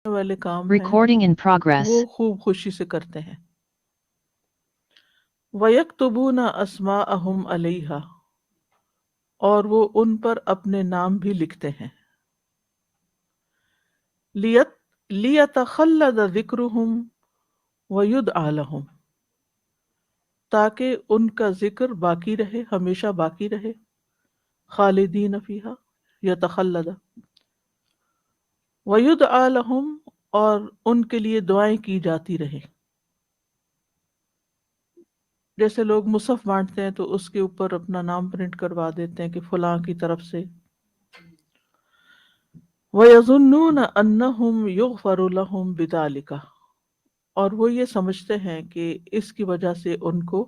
والے کام ہیں Recording in progress. وہ خوب خوشی سے کرتے ہیں. وَيَكْتُبُونَ أَسْمَاءَهُمْ عَلَيْهَا اور وہ ان پر اپنے نام بھی لکھتے ہیں. لِيَتَخَلَّدَ ذِكْرُهُمْ وَيُدْعَى لَهُمْ تاکہ ان کا ذکر باقی رہے، ہمیشہ باقی رہے. خالدین فیہا یتخلد وَيُدْعَى لَهُمْ اور ان کے لیے دعائیں کی جاتی رہے. جیسے لوگ مصحف بانٹتے ہیں تو اس کے اوپر اپنا نام پرنٹ کروا دیتے ہیں کہ فلاں کی طرف سے. وَيَظُنُّونَ أَنَّهُمْ يُغْفَرُ لَهُمْ بِذَلِكَ اور وہ یہ سمجھتے ہیں کہ اس کی وجہ سے ان کو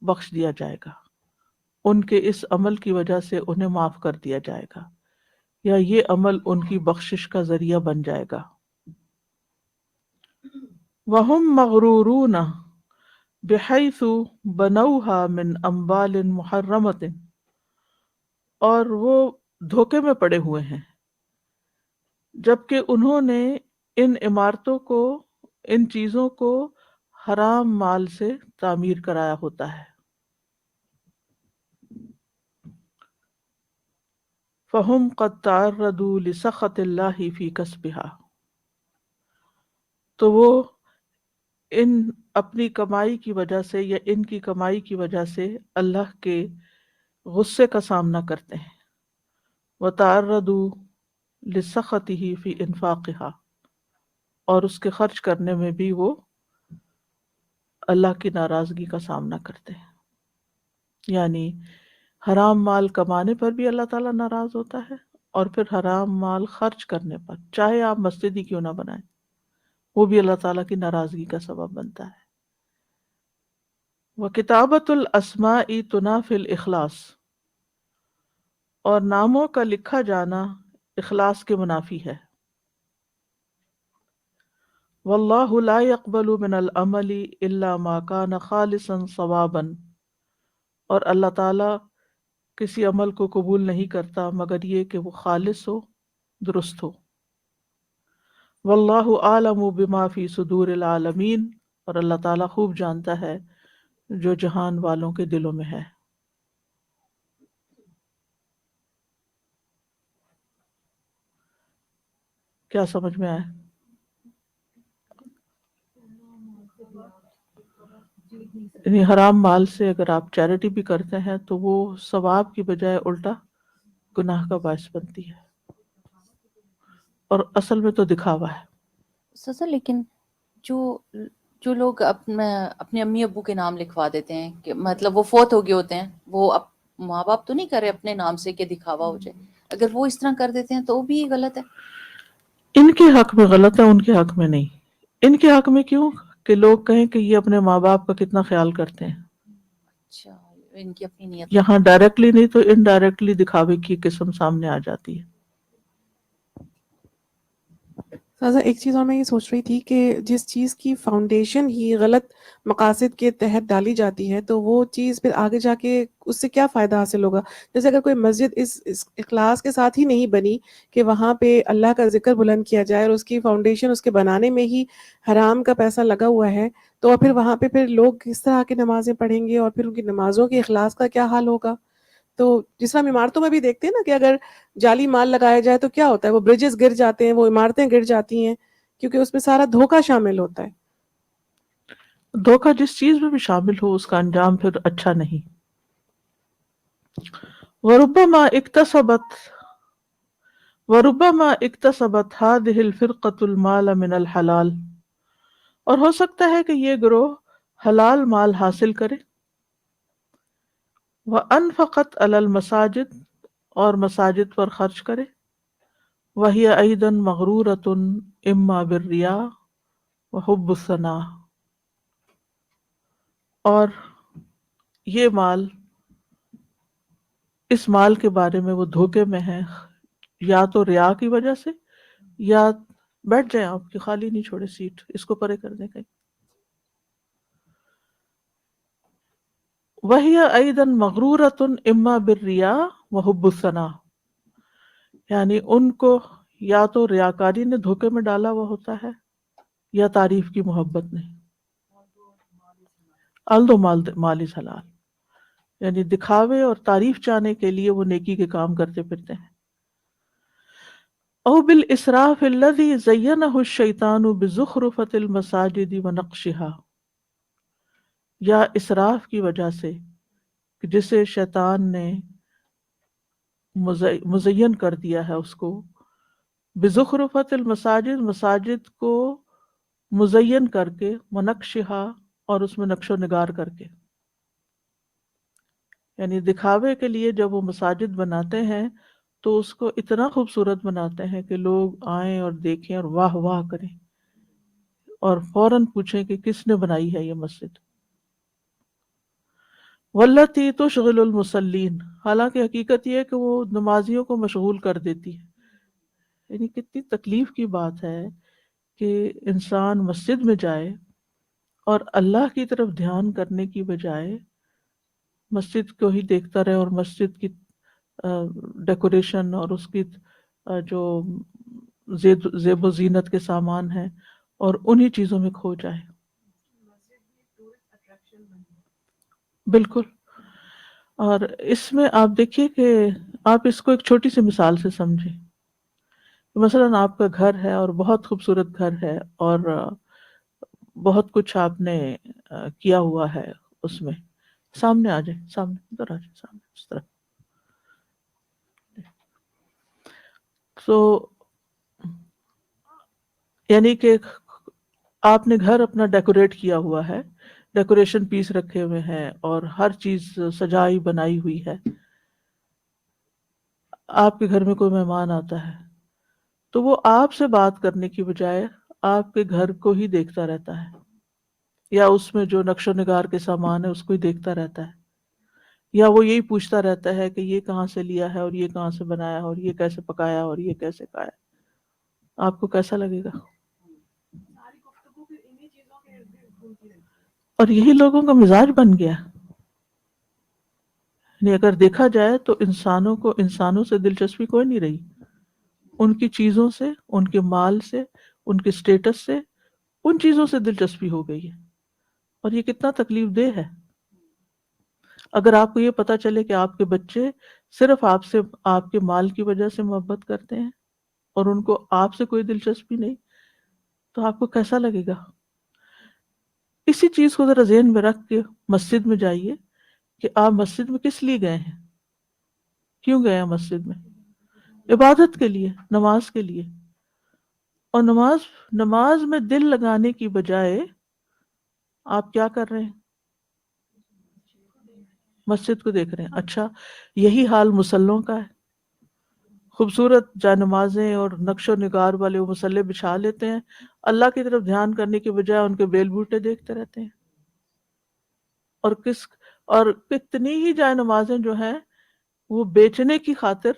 بخش دیا جائے گا، ان کے اس عمل کی وجہ سے انہیں معاف کر دیا جائے گا، یا یہ عمل ان کی بخشش کا ذریعہ بن جائے گا. وَهُمْ مَغْرُورُونَ بِحَيْثُ بَنَوْهَا مِنْ أَمْوَالٍ مُحَرَّمَةٍ اور وہ دھوکے میں پڑے ہوئے ہیں جبکہ انہوں نے ان عمارتوں کو، ان چیزوں کو حرام مال سے تعمیر کرایا ہوتا ہے. فَهُمْ قَدْ تَعَرَّضُوا لِسَخَطِ اللَّهِ فِي كَسْبِهَا تو وہ ان اپنی کمائی کی وجہ سے یا ان کی کمائی کی وجہ سے اللہ کے غصے کا سامنا کرتے ہیں. وَتَعَرَّضُوا لِسَخَطِهِ فِي إِنفَاقِهَا اور اس کے خرچ کرنے میں بھی وہ اللہ کی ناراضگی کا سامنا کرتے ہیں. یعنی حرام مال کمانے پر بھی اللہ تعالیٰ ناراض ہوتا ہے، اور پھر حرام مال خرچ کرنے پر، چاہے آپ مسجد ہی کیوں نہ بنائیں، وہ بھی اللہ تعالیٰ کی ناراضگی کا سبب بنتا ہے. وَكِتَابَةُ الْأَسْمَاءِ تُنَافِي الْإِخْلَاصَ اور ناموں کا لکھا جانا اخلاص کے منافی ہے. وَاللَّهُ لَا يَقْبَلُ مِنَ الْعَمَلِ إِلَّا مَا كَانَ خَالِصًا صَوَابًا اور اللہ تعالیٰ کسی عمل کو قبول نہیں کرتا مگر یہ کہ وہ خالص ہو، درست ہو. واللہ عالم بما فی صدور العالمین اور اللہ تعالیٰ خوب جانتا ہے جو جہان والوں کے دلوں میں ہے. کیا سمجھ میں آیا؟ یعنی حرام مال سے اگر آپ چیریٹی بھی کرتے ہیں تو وہ ثواب کی بجائے الٹا گناہ کا باعث بنتی ہے، اور اصل میں تو دکھاوا ہے. سر لیکن جو جو لوگ اپنے امی ابو کے نام لکھوا دیتے ہیں کہ مطلب وہ فوت ہو گئے ہوتے ہیں، وہ ماں باپ تو نہیں کرے اپنے نام سے کہ دکھاوا ہو جائے، اگر وہ اس طرح کر دیتے ہیں تو وہ بھی غلط ہے. ان کے حق میں غلط ہے، ان کے حق میں نہیں. ان کے حق میں کیوں کہ لوگ کہیں کہ یہ اپنے ماں باپ کا کتنا خیال کرتے ہیں. اچھا، ان کی اپنی نیت. یہاں ڈائریکٹلی نہیں تو انڈائریکٹلی دکھاوے کی قسم سامنے آ جاتی ہے. سازا ایک چیز اور میں یہ سوچ رہی تھی کہ جس چیز کی فاؤنڈیشن ہی غلط مقاصد کے تحت ڈالی جاتی ہے تو وہ چیز پھر آگے جا کے اس سے کیا فائدہ حاصل ہوگا. جیسے اگر کوئی مسجد اس اخلاص کے ساتھ ہی نہیں بنی کہ وہاں پہ اللہ کا ذکر بلند کیا جائے اور اس کی فاؤنڈیشن اس کے بنانے میں ہی حرام کا پیسہ لگا ہوا ہے، تو پھر وہاں پہ پھر لوگ کس طرح کی نمازیں پڑھیں گے اور پھر ان کی نمازوں کے اخلاص کا کیا حال ہوگا. تو جس طرح ہم عمارتوں میں بھی دیکھتے ہیں نا کہ اگر جعلی مال لگایا جائے تو کیا ہوتا ہے، وہ برجز گر جاتے ہیں، وہ عمارتیں گر جاتی ہیں، کیونکہ اس میں سارا دھوکہ شامل ہوتا ہے. دھوکہ جس چیز میں بھی شامل ہو اس کا انجام پھر اچھا نہیں. وربما اکتسبت هذه الفرقة المال من الحلال اور ہو سکتا ہے کہ یہ گروہ حلال مال حاصل کرے. وانفقت علی المساجد اور مساجد پر خرچ کرے. وہی ایضا مغرورۃ اما بالریا وحب الثناء اور یہ مال، اس مال کے بارے میں وہ دھوکے میں ہے، یا تو ریا کی وجہ سے، یا بیٹھ جائیں آپ کی خالی نہیں چھوڑے سیٹ، اس کو پرے کر دیں کہیں. وہی ایضا مغرورۃ اما بالریا وحب الثناء یعنی ان کو یا تو ریاکاری نے دھوکے میں ڈالا ہوا ہوتا ہے یا تعریف کی محبت نے. الدو مال از حلال، یعنی دکھاوے اور تعریف چاہنے کے لیے وہ نیکی کے کام کرتے پھرتے ہیں. او بالاسراف الذی زینہ الشیطان بزخرفۃ المساجد ونقشها، یا اسراف کی وجہ سے کہ جسے شیطان نے مزین کر دیا ہے اس کو، بزخرفۃ المساجد، مساجد کو مزین کر کے، ونقشها، اور اس میں نقش و نگار کر کے. یعنی دکھاوے کے لیے جب وہ مساجد بناتے ہیں تو اس کو اتنا خوبصورت بناتے ہیں کہ لوگ آئیں اور دیکھیں اور واہ واہ کریں اور فوراً پوچھیں کہ کس نے بنائی ہے یہ مسجد. والتی تشغل المصلین، حالانکہ حقیقت یہ ہے کہ وہ نمازیوں کو مشغول کر دیتی ہے. یعنی کتنی تکلیف کی بات ہے کہ انسان مسجد میں جائے اور اللہ کی طرف دھیان کرنے کی بجائے مسجد کو ہی دیکھتا رہے اور مسجد کی ڈیکوریشن اور اس کی جو زیب و زینت کے سامان ہیں اور انہی چیزوں میں کھو جائے. بالکل. اور اس میں آپ دیکھیے کہ آپ اس کو ایک چھوٹی سی مثال سے سمجھیں. مثلاً آپ کا گھر ہے اور بہت خوبصورت گھر ہے اور بہت کچھ آپ نے کیا ہوا ہے اس میں. سامنے آ جائیں، سامنے ادھر آ جائیں، سامنے اس طرح. تو یعنی کہ آپ نے گھر اپنا ڈیکوریٹ کیا ہوا ہے، ڈیکوریشن پیس رکھے ہوئے ہیں اور ہر چیز سجائی بنائی ہوئی ہے. آپ کے گھر میں کوئی مہمان آتا ہے تو وہ آپ سے بات کرنے کی بجائے آپ کے گھر کو ہی دیکھتا رہتا ہے، یا اس میں جو نقش و نگار کے سامان ہے اس کو ہی دیکھتا رہتا ہے، یا وہ یہی پوچھتا رہتا ہے کہ یہ کہاں سے لیا ہے اور یہ کہاں سے بنایا اور یہ کیسے پکایا اور یہ کیسے کھایا. آپ کو کیسا لگے گا؟ اور یہی لوگوں کا مزاج بن گیا. یعنی اگر دیکھا جائے تو انسانوں کو انسانوں سے دلچسپی کوئی نہیں رہی، ان کی چیزوں سے، ان کے مال سے، ان کے سٹیٹس سے، ان چیزوں سے دلچسپی ہو گئی ہے. اور یہ کتنا تکلیف دہ ہے. اگر آپ کو یہ پتا چلے کہ آپ کے بچے صرف آپ سے، آپ کے مال کی وجہ سے محبت کرتے ہیں اور ان کو آپ سے کوئی دلچسپی نہیں، تو آپ کو کیسا لگے گا؟ اسی چیز کو ذرا ذہن میں رکھ کے مسجد میں جائیے کہ آپ مسجد میں کس لیے گئے ہیں، کیوں گئے ہیں مسجد میں؟ عبادت کے لیے، نماز کے لیے. اور نماز میں دل لگانے کی بجائے آپ کیا کر رہے ہیں؟ مسجد کو دیکھ رہے ہیں. اچھا، یہی حال مسلوں کا ہے. خوبصورت جانمازیں اور نقش و نگار والے وہ مسلے بچھا لیتے ہیں، اللہ کی طرف دھیان کرنے کے بجائے ان کے بیل بوٹے دیکھتے رہتے ہیں. اور کتنی ہی جانمازیں جو ہیں وہ بیچنے کی خاطر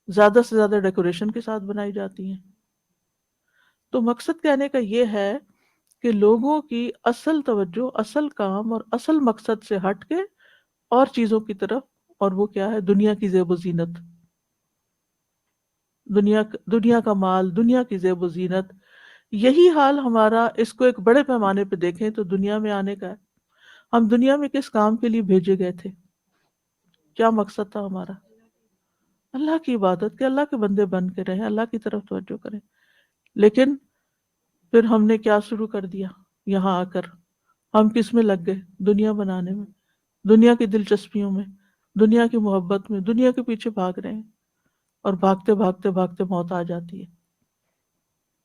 زیادہ سے زیادہ ڈیکوریشن کے ساتھ بنائی جاتی ہیں. تو مقصد کہنے کا یہ ہے کہ لوگوں کی اصل توجہ، اصل کام اور اصل مقصد سے ہٹ کے اور چیزوں کی طرف، اور وہ کیا ہے؟ دنیا کی زیب و زینت، دنیا کا مال، دنیا کی زیب و زینت. یہی حال ہمارا، اس کو ایک بڑے پیمانے پہ دیکھیں تو دنیا میں آنے کا ہے. ہم دنیا میں کس کام کے لیے بھیجے گئے تھے؟ کیا مقصد تھا ہمارا؟ اللہ کی عبادت، کہ اللہ کے بندے بن کے رہیں، اللہ کی طرف توجہ کریں. لیکن پھر ہم نے کیا شروع کر دیا؟ یہاں آ کر ہم کس میں لگ گئے؟ دنیا بنانے میں، دنیا کی دلچسپیوں میں، دنیا کی محبت میں، دنیا کے پیچھے بھاگ رہے ہیں. اور بھاگتے بھاگتے بھاگتے موت آ جاتی ہے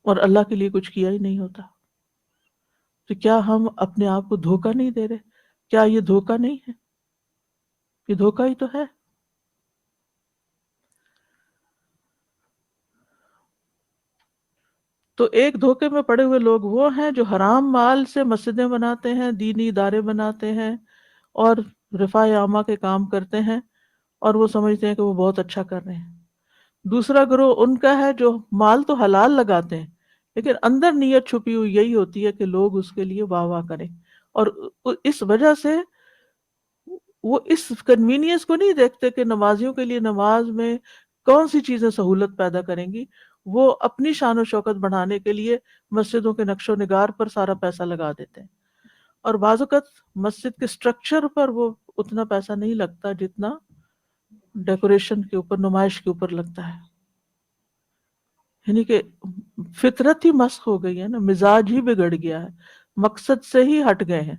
اور اللہ کے لیے کچھ کیا ہی نہیں ہوتا. تو کیا ہم اپنے آپ کو دھوکہ نہیں دے رہے؟ کیا یہ دھوکہ نہیں ہے؟ یہ دھوکہ ہی تو ہے. تو ایک دھوکے میں پڑے ہوئے لوگ وہ ہیں جو حرام مال سے مسجدیں بناتے ہیں، دینی ادارے بناتے ہیں اور رفاہ عامہ کے کام کرتے ہیں اور وہ سمجھتے ہیں کہ وہ بہت اچھا کر رہے ہیں. دوسرا گروہ ان کا ہے جو مال تو حلال لگاتے ہیں لیکن اندر نیت چھپی ہوئی یہی ہوتی ہے کہ لوگ اس کے لیے واہ واہ کریں، اور اس وجہ سے وہ اس کنوینئنس کو نہیں دیکھتے کہ نمازیوں کے لیے نماز میں کون سی چیزیں سہولت پیدا کریں گی، وہ اپنی شان و شوکت بڑھانے کے لیے مسجدوں کے نقش و نگار پر سارا پیسہ لگا دیتے ہیں، اور بعض اوقات مسجد کے سٹرکچر پر وہ اتنا پیسہ نہیں لگتا جتنا ڈیکوریشن کے اوپر، نمائش کے اوپر لگتا ہے. یعنی کہ فطرت ہی مسخ ہو گئی ہے نا، مزاج ہی بگڑ گیا ہے، مقصد سے ہی ہٹ گئے ہیں.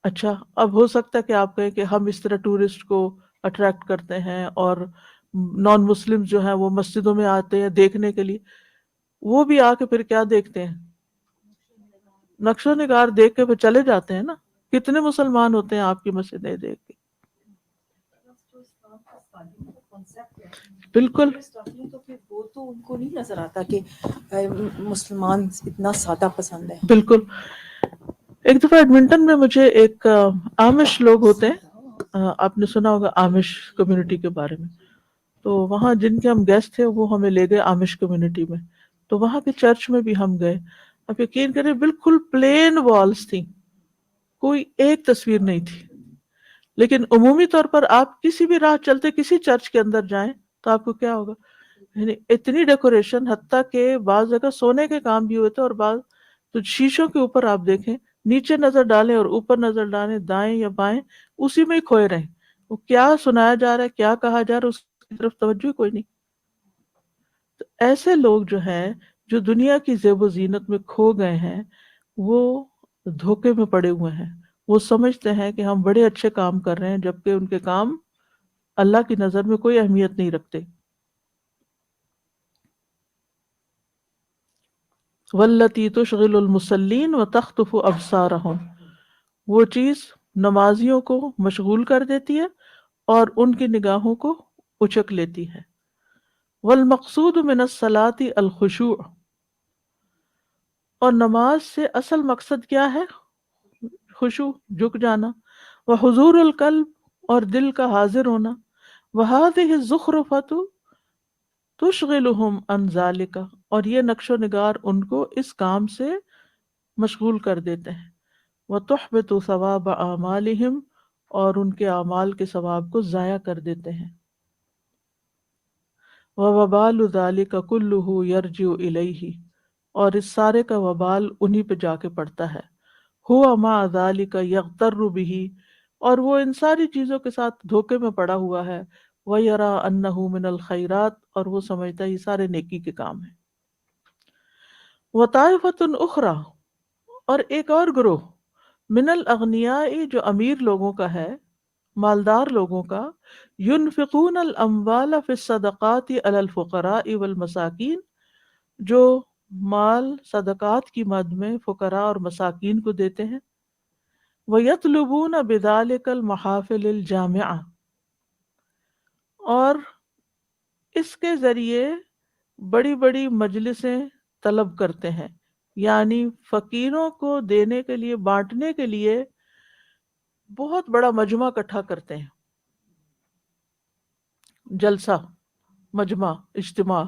اچھا، اب ہو سکتا ہے کہ آپ کہیں کہ ہم اس طرح ٹورسٹ کو اٹریکٹ کرتے ہیں اور نان مسلم جو ہیں وہ مسجدوں میں آتے ہیں دیکھنے کے لیے، وہ بھی آ کے پھر کیا دیکھتے ہیں؟ نقش و نگار دیکھ کے پھر چلے جاتے ہیں نا. کتنے مسلمان ہوتے ہیں آپ کی مسجدیں دیکھ کے؟ بالکل تو پھر وہ تو ان کو نہیں نظر آتا کہ مسلمان اتنا سادہ پسند ہے. بالکل. ایک دفعہ ایڈمنٹن میں مجھے ایک آمش لوگ ہوتے ہیں، آپ نے سنا ہوگا آمش کمیونٹی کے بارے میں، تو وہاں جن کے ہم گیسٹ تھے وہ ہمیں لے گئے آمش کمیونٹی میں، تو وہاں کے چرچ میں بھی ہم گئے. اب یقین کریں بالکل پلین والز تھیں، کوئی ایک تصویر نہیں تھی، لیکن عمومی طور پر آپ کسی بھی راہ چلتے کسی چرچ کے اندر جائیں تو آپ کو کیا ہوگا، یعنی اتنی ڈیکوریشن، حتیٰ کہ بعض جگہ سونے کے کام بھی ہوئے تھے، اور بعض تو شیشوں کے اوپر آپ دیکھیں، نیچے نظر ڈالیں اور اوپر نظر ڈالیں، دائیں یا بائیں، اسی میں ہی کھوئے رہیں. وہ کیا سنایا جا رہا ہے، کیا کہا جا رہا ہے، اس کی طرف توجہ کوئی نہیں. تو ایسے لوگ جو ہیں، جو دنیا کی زیب و زینت میں کھو گئے ہیں، وہ دھوکے میں پڑے ہوئے ہیں. وہ سمجھتے ہیں کہ ہم بڑے اچھے کام کر رہے ہیں، جبکہ ان کے کام اللہ کی نظر میں کوئی اہمیت نہیں رکھتے. والتی تشغل المصلین وتخطف ابصارهم، وہ چیز نمازیوں کو مشغول کر دیتی ہے اور ان کی نگاہوں کو اچک لیتی ہے. والمقصود من الصلاۃ الخشوع، اور نماز سے اصل مقصد کیا ہے؟ خشوع، جھک جانا. وحضور القلب، اور دل کا حاضر ہونا. وهذه الزخرفۃ تشغلهم عن ذلك، اور یہ نقش و نگار ان کو اس کام سے مشغول کر دیتے ہیں. وتحبط ثواب اعمالهم، اور ان کے اعمال کے ثواب کو ضائع کر دیتے ہیں. ووبال ذلك كله يرجع الیہ، اور اس سارے کا وبال انہی پہ جا کے پڑتا ہے. هو مع ذلك یغتر به، اور وہ ان ساری چیزوں کے ساتھ دھوکے میں پڑا ہوا ہے. وَيَرَى أَنَّهُ مِنَ الْخَيْرَاتِ، اور وہ سمجھتا ہے یہ سارے نیکی کے کام ہیں. وَطَائِفَةٌ أُخْرَى، اور ایک اور گروہ، من الاغنیاء، جو امیر لوگوں کا ہے، مالدار لوگوں کا، ينفقون الاموال في الصدقات على الفقراء والمساکین، جو مال صدقات کی مد میں فقراء اور مساکین کو دیتے ہیں. وَيَطْلُبُونَ بِذَلِكَ الْمَحَافِلِ الْجَامِعَةِ، اور اس کے ذریعے بڑی بڑی مجلسیں طلب کرتے ہیں، یعنی فقیروں کو دینے کے لیے، بانٹنے کے لیے بہت بڑا مجمع اکٹھا کرتے ہیں. جلسہ، مجمع، اجتماع،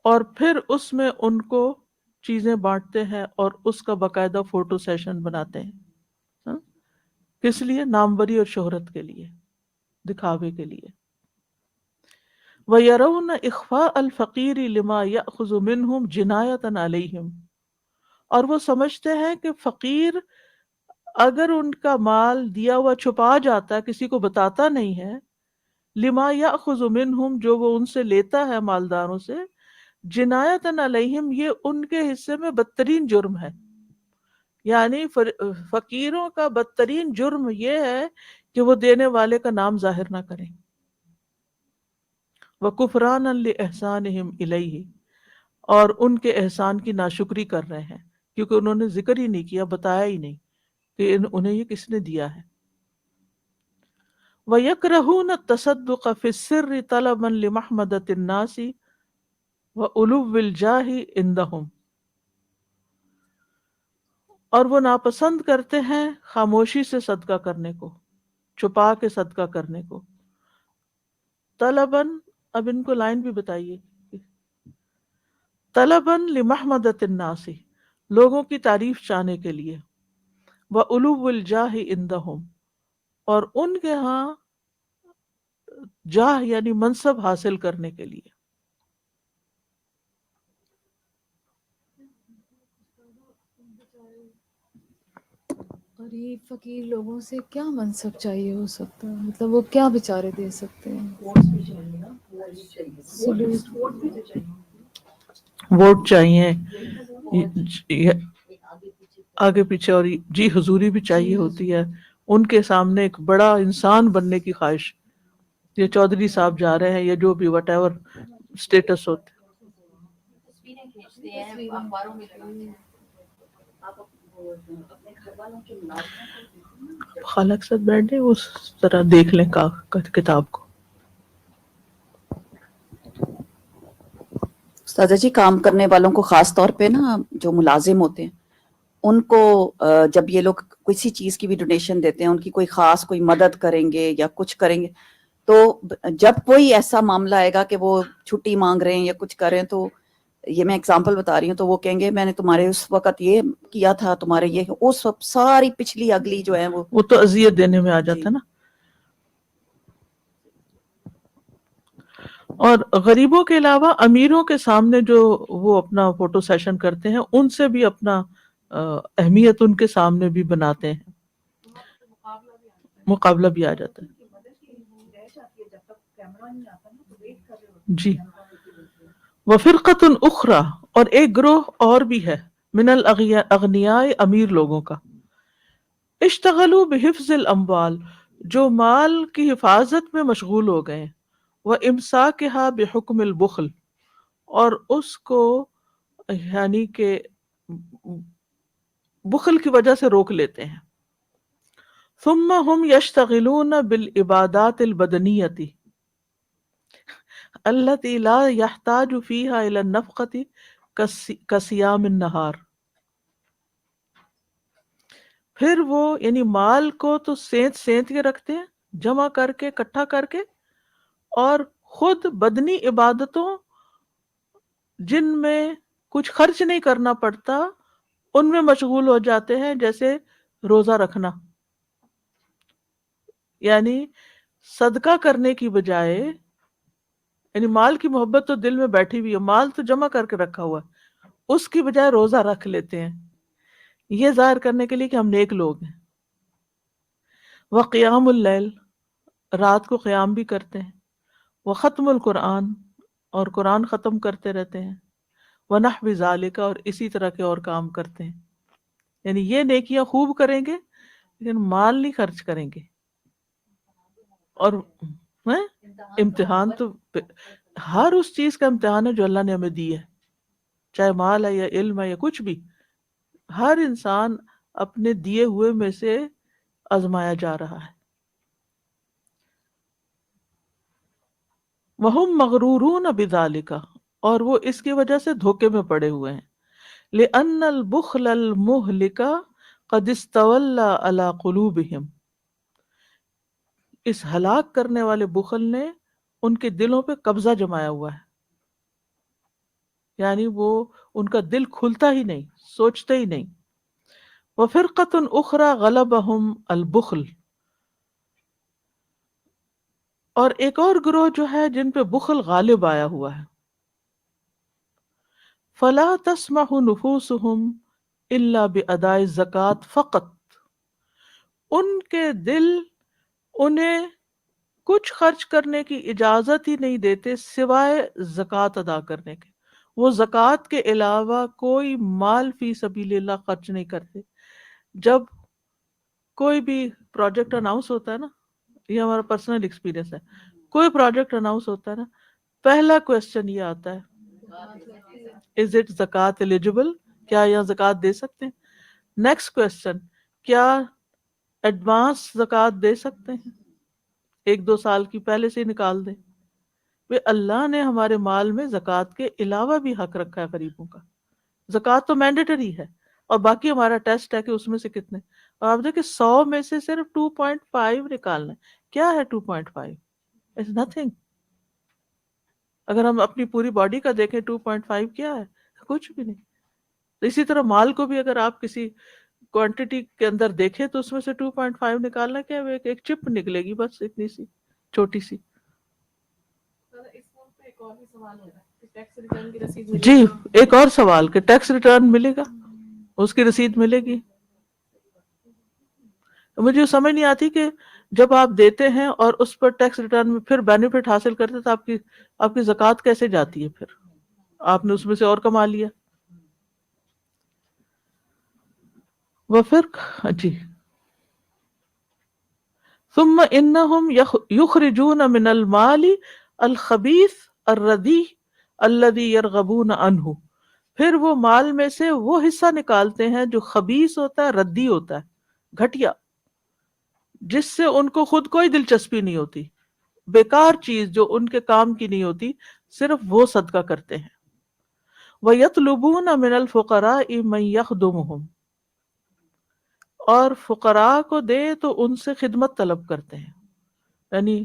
اور پھر اس میں ان کو چیزیں بانٹتے ہیں اور اس کا باقاعدہ فوٹو سیشن بناتے ہیں. ہاں؟ کس لیے؟ ناموری اور شہرت کے لیے، دکھاوے کے لیے. وَيَرَوْنَ إِخْفَاءَ الْفَقِيرِ لِمَا يَأْخُذُ مِنْهُمْ جِنَایَةً عَلَيْهِمْ، اور وہ سمجھتے ہیں کہ فقیر اگر ان کا مال دیا ہوا چھپا جاتا ہے، کسی کو بتاتا نہیں ہے، لما یاخذ منہم، جو وہ ان سے لیتا ہے مالداروں سے، جنایتن علیہم، یہ ان کے حصے میں بدترین جرم ہے. یعنی فقیروں کا بدترین جرم یہ ہے کہ وہ دینے والے کا نام ظاہر نہ کریں. وَكُفْرَانًا لِإِحْسَانِهِمْ إِلَيْهِ، اور ان کے احسان کی ناشکری کر رہے ہیں، کیونکہ انہوں نے ذکر ہی نہیں کیا، بتایا ہی نہیں کہ انہیں یہ کس نے دیا ہے. وَيَكْرَهُونَ التَّصَدُّقَ فِي السِّرِّ طَلَبًا لِمَحْمَدَةِ النَّاسِ وَعُلُوِّ الْجَاهِ عِندَهُمْ، اور وہ ناپسند کرتے ہیں خاموشی سے صدقہ کرنے کو، چھپا کے صدقہ کرنے کو. طلباً، اب ان کو لائن بھی بتائیے. طلباً لمحمدۃ الناس، لوگوں کی تعریف چاہنے کے لیے. وعلو الجاہ عندہم، اور ان کے ہاں جاہ یعنی منصب حاصل کرنے کے لیے. غریب فقیر لوگوں سے کیا منصب چاہیے ہو سکتا ہے؟ مطلب وہ کیا بیچارے دے سکتے ہیں؟ ووٹ چاہیے، آگے پیچھے، اور جی حضوری بھی چاہیے ہوتی ہے. ان کے سامنے ایک بڑا انسان بننے کی خواہش، یہ چودھری صاحب جا رہے ہیں یا جو بھی وٹ ایور اسٹیٹس ہوتے. تصویریں کھینچتے ہیں اخباروں میں. خالہ کے ساتھ بیٹھے اس طرح دیکھ لیں کتاب کو. استاذہ جی، کام کرنے والوں کو خاص طور پہ نا جو ملازم ہوتے ہیں ان کو جب یہ لوگ کسی چیز کی بھی ڈونیشن دیتے ہیں، ان کی کوئی خاص کوئی مدد کریں گے یا کچھ کریں گے، تو جب کوئی ایسا معاملہ آئے گا کہ وہ چھٹی مانگ رہے ہیں یا کچھ کر رہے ہیں، تو یہ میں اگزامپل بتا رہی ہوں، تو وہ کہیں گے میں نے تمہارے اس وقت یہ کیا تھا، تمہارے یہ اس وقت ساری پچھلی اگلی جو ہے وہ تو اذیت دینے میں آ جاتا ہے نا. اور غریبوں کے علاوہ امیروں کے سامنے جو وہ اپنا فوٹو سیشن کرتے ہیں، ان سے بھی اپنا اہمیت ان کے سامنے بھی بناتے ہیں، مقابلہ بھی آ جاتا ہے. جی. وفرقۃ اخری، اور ایک گروہ اور بھی ہے، من الاغنیاء امیر لوگوں کا، اشتغلوا بحفظ الاموال، جو مال کی حفاظت میں مشغول ہو گئے، وامساکها بحکم البخل، اور اس کو یعنی کہ بخل کی وجہ سے روک لیتے ہیں. ثم هم يشتغلون بالعبادات البدنیۃ التي لا يحتاج فيها الى النفقة كصيام النهار. پھر وہ یعنی مال کو تو سینت کے رکھتے ہیں، جمع کر کے اکٹھا کر کے، اور خود بدنی عبادتوں جن میں کچھ خرچ نہیں کرنا پڑتا ان میں مشغول ہو جاتے ہیں، جیسے روزہ رکھنا. یعنی صدقہ کرنے کی بجائے، یعنی مال کی محبت تو دل میں بیٹھی ہوئی ہے، مال تو جمع کر کے رکھا ہوا ہے، اس کی بجائے روزہ رکھ لیتے ہیں، یہ ظاہر کرنے کے لیے کہ ہم نیک لوگ ہیں. وقیام اللیل، رات کو قیام بھی کرتے ہیں. وختم القرآن، اور قرآن ختم کرتے رہتے ہیں. ونحو ذالک، اور اسی طرح کے اور کام کرتے ہیں. یعنی یہ نیکیاں خوب کریں گے لیکن مال نہیں خرچ کریں گے. اور امتحان تو ہر اس چیز کا امتحان ہے جو اللہ نے ہمیں دی ہے، چاہے مال ہے یا علم ہے یا کچھ بھی، ہر انسان اپنے دیے ہوئے میں سے آزمایا جا رہا ہے. وَهُمْ مَغْرُورُونَ بِذَلِكَ، اور وہ اس کی وجہ سے دھوکے میں پڑے ہوئے ہیں. لِأَنَّ الْبُخْلَ الْمُهْلِكَ قَدْ اسْتَوَلَّى عَلَى قُلُوبِهِمْ، اس ہلاک کرنے والے بخل نے ان کے دلوں پہ قبضہ جمایا ہوا ہے. یعنی وہ ان کا دل کھلتا ہی نہیں، سوچتے ہی نہیں. وَفِرْقَةٌ أُخْرَى غَلَبَهُمْ الْبُخْلُ، اور ایک اور گروہ جو ہے جن پہ بخل غالب آیا ہوا ہے. فَلَا تَسْمَحُ نُفُوسُهُمْ إِلَّا بِأَدَاءِ الزَّكَاةِ فقط، ان کے دل انہیں کچھ خرچ کرنے کی اجازت ہی نہیں دیتے سوائے زکوٰۃ ادا کرنے کے. وہ زکوٰۃ کے علاوہ کوئی مال فی سبیل اللہ خرچ نہیں کرتے. جب کوئی بھی پروجیکٹ اناؤنس ہوتا ہے نا، یہ ہمارا پرسنل ایکسپیرینس ہے، کوئی پروجیکٹ اناؤنس ہوتا ہے نا، پہلا کویسچن یہ آتا ہے از اٹ زکوٰۃ ایلیجیبل، کیا یہاں زکوٰۃ دے سکتے ہیں. نیکسٹ کویسچن، کیا ایڈوانس زکوٰۃ دے سکتے ہیں، 1-2 سال کی پہلے سے ہی نکال دیں. اللہ نے ہمارے مال میں زکوٰۃ کے علاوہ بھی حق رکھا ہے غریبوں کا. زکوٰۃ تو مینڈیٹری ہے، اور باقی ہمارا ٹیسٹ ہے کہ اس میں سے کتنے، اور آپ دیکھیں 100 میں سے صرف 2.5 نکالنا ہے. کیا ہے 2.5؟ It's nothing. اگر ہم اپنی پوری باڈی کا دیکھیں 2.5 کیا ہے؟ کچھ بھی نہیں. اسی طرح مال کو بھی اگر آپ کسی کوانٹٹی کے اندر دیکھیں تو اس میں سے 2.5 نکالنا کیا ہے، ایک چپ نکلے گی بس، اتنی سی چھوٹی سی. جی ایک اور سوال کہ ٹیکس ریٹرن ملے گا، اس کی رسید ملے گی. مجھے سمجھ نہیں آتی کہ جب آپ دیتے ہیں اور اس پر ٹیکس ریٹرن میں پھر بینیفٹ حاصل کرتے تو آپ کی زکوٰۃ کیسے جاتی ہے؟ پھر آپ نے اس میں سے اور کما لیا. وفر جی ثم انہم یخرجون من المال الخبیث الردی الذی یرغبون عنہ، پھر وہ مال میں سے وہ حصہ نکالتے ہیں جو خبیث ہوتا ہے، ردی ہوتا ہے، گھٹیا، جس سے ان کو خود کوئی دلچسپی نہیں ہوتی، بیکار چیز جو ان کے کام کی نہیں ہوتی، صرف وہ صدقہ کرتے ہیں. وَيَطْلُبُونَ مِنَ الْفُقَرَاءِ مَنْ يَخْدُمُهُمْ، اور فقراء کو دے تو ان سے خدمت طلب کرتے ہیں، یعنی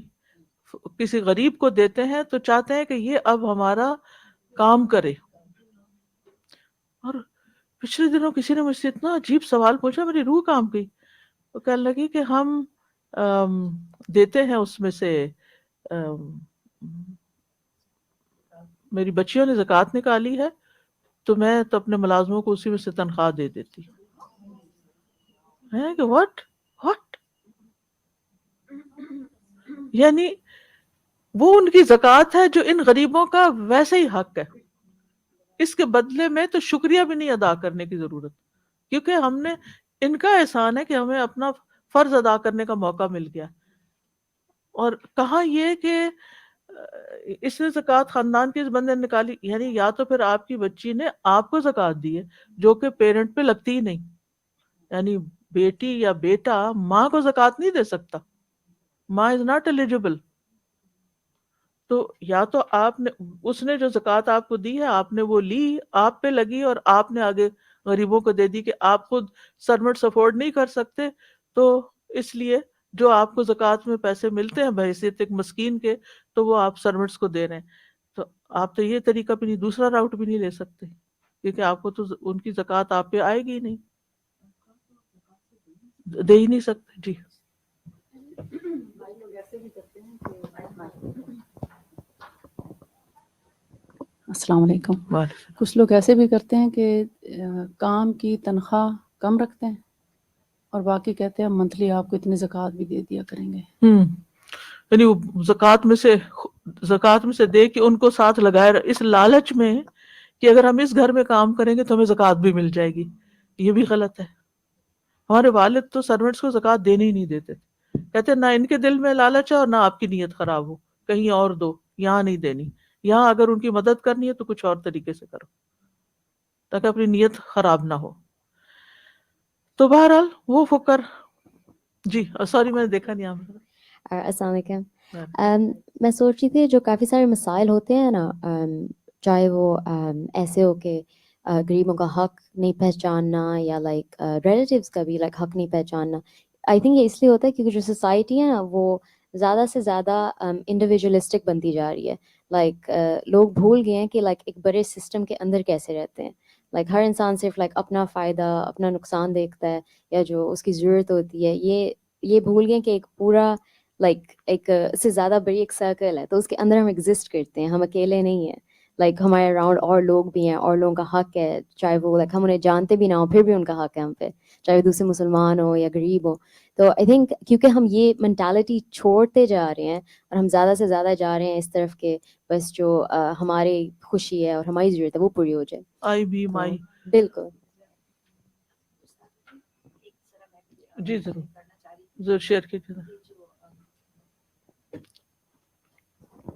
کسی غریب کو دیتے ہیں تو چاہتے ہیں کہ یہ اب ہمارا کام کرے. اور پچھلے دنوں کسی نے مجھ سے اتنا عجیب سوال پوچھا، میری روح کام گئی. وہ کہنے لگی کہ ہم دیتے ہیں اس میں سے، میری بچیوں نے زکوٰۃ نکالی ہے تو میں تو اپنے ملازموں کو اسی میں سے تنخواہ دے دیتی ہے کہ واٹ یعنی وہ ان کی زکوٰۃ ہے جو ان غریبوں کا ویسے ہی حق ہے، اس کے بدلے میں تو شکریہ بھی نہیں ادا کرنے کی ضرورت، کیونکہ ہم نے ان کا احسان ہے کہ ہمیں اپنا فرض ادا کرنے کا موقع مل گیا. اور کہاں یہ کہ اس نے زکوٰۃ خاندان کے اس بندے نے نکالی، یعنی یا تو پھر آپ کی بچی نے آپ کو زکوٰۃ دی ہے جو کہ پیرنٹ پہ لگتی ہی نہیں، یعنی بیٹی یا بیٹا ماں کو زکوٰۃ نہیں دے سکتا، ماں از ناٹ ایلیجیبل. تو یا تو آپ نے، اس نے جو زکوٰۃ آپ کو دی ہے آپ نے وہ لی، آپ پہ لگی اور آپ نے آگے غریبوں کو دے دی کہ آپ خود سرونٹس افورڈ نہیں کر سکتے، تو اس لیے جو آپ کو زکوٰۃ میں پیسے ملتے ہیں بحیثیت ایک مسکین کے، تو وہ آپ سرونٹس کو دے رہے ہیں. تو آپ تو یہ طریقہ بھی نہیں، دوسرا راؤٹ بھی نہیں لے سکتے، کیونکہ آپ کو تو ان کی زکوٰۃ آپ پہ آئے گی ہی نہیں، دے ہی نہیں سکتے. جی السلام علیکم. وعلیکم. کچھ لوگ ایسے بھی کرتے ہیں کہ کام کی تنخواہ کم رکھتے ہیں اور باقی کہتے ہیں منتھلی آپ کو اتنی زکوٰۃ بھی دے دیا کریں گے. یعنی وہ زکوٰۃ میں سے دے کے ان کو ساتھ لگائے اس لالچ میں کہ اگر ہم اس گھر میں کام کریں گے تو ہمیں زکوٰۃ بھی مل جائے گی. یہ بھی غلط ہے. ہمارے والد تو سرونٹس کو زکوٰۃ دینے ہی نہیں دیتے تھے، کہتے نہ ان کے دل میں لالچ ہے اور نہ آپ کی نیت خراب ہو، کہیں اور دو، یہاں نہیں دینی. یہاں اگر ان کی مدد کرنی ہے تو کچھ اور طریقے سے کرو تاکہ اپنی نیت خراب نہ ہو. تو بہرحال وہ فقر. جی سوری میں نے دیکھا نہیں آپ. السلام علیکم. میں سوچ رہی تھی جو کافی سارے مسائل ہوتے ہیں نا، چاہے وہ ایسے ہو کہ غریبوں کا حق نہیں پہچاننا یا لائک ریلیٹیوز کا بھی لائک حق نہیں پہچاننا. آئی تھنک یہ اس لیے ہوتا ہے کیونکہ جو سوسائٹی ہے نا وہ زیادہ سے زیادہ انڈیویجولسٹک بنتی جا رہی ہے. لائک لوگ بھول گئے ہیں کہ لائک ایک بڑے سسٹم کے اندر کیسے رہتے ہیں. لائک ہر انسان صرف لائک اپنا فائدہ، اپنا نقصان دیکھتا ہے یا جو اس کی ضرورت ہوتی ہے. یہ بھول گئے کہ ایک پورا لائک ایک اس سے زیادہ بڑی ایک سرکل ہے، تو اس کے اندر ہم ایگزسٹ کرتے ہیں، ہم اکیلے نہیں ہیں. لائک ہمارے اراؤنڈ اور لوگ بھی ہیں، اور لوگوں کا حق ہے، چاہے وہ لائک ہم انہیں جانتے بھی نہ ہوں پھر بھی ان کا حق ہے ہم پہ، چاہے وہ دوسرے مسلمان ہو یا غریب ہو. تو آئی تھنک کیونکہ ہم یہ مینٹالٹی چھوڑتے جا رہے ہیں اور ہم زیادہ سے زیادہ جا رہے ہیں اس طرف کہ بس جو ہماری خوشی ہے اور ہماری ضرورت ہے وہ پوری ہو جائے. آئی بی مائی. بالکل. جی ضرور شیئر کیجیے.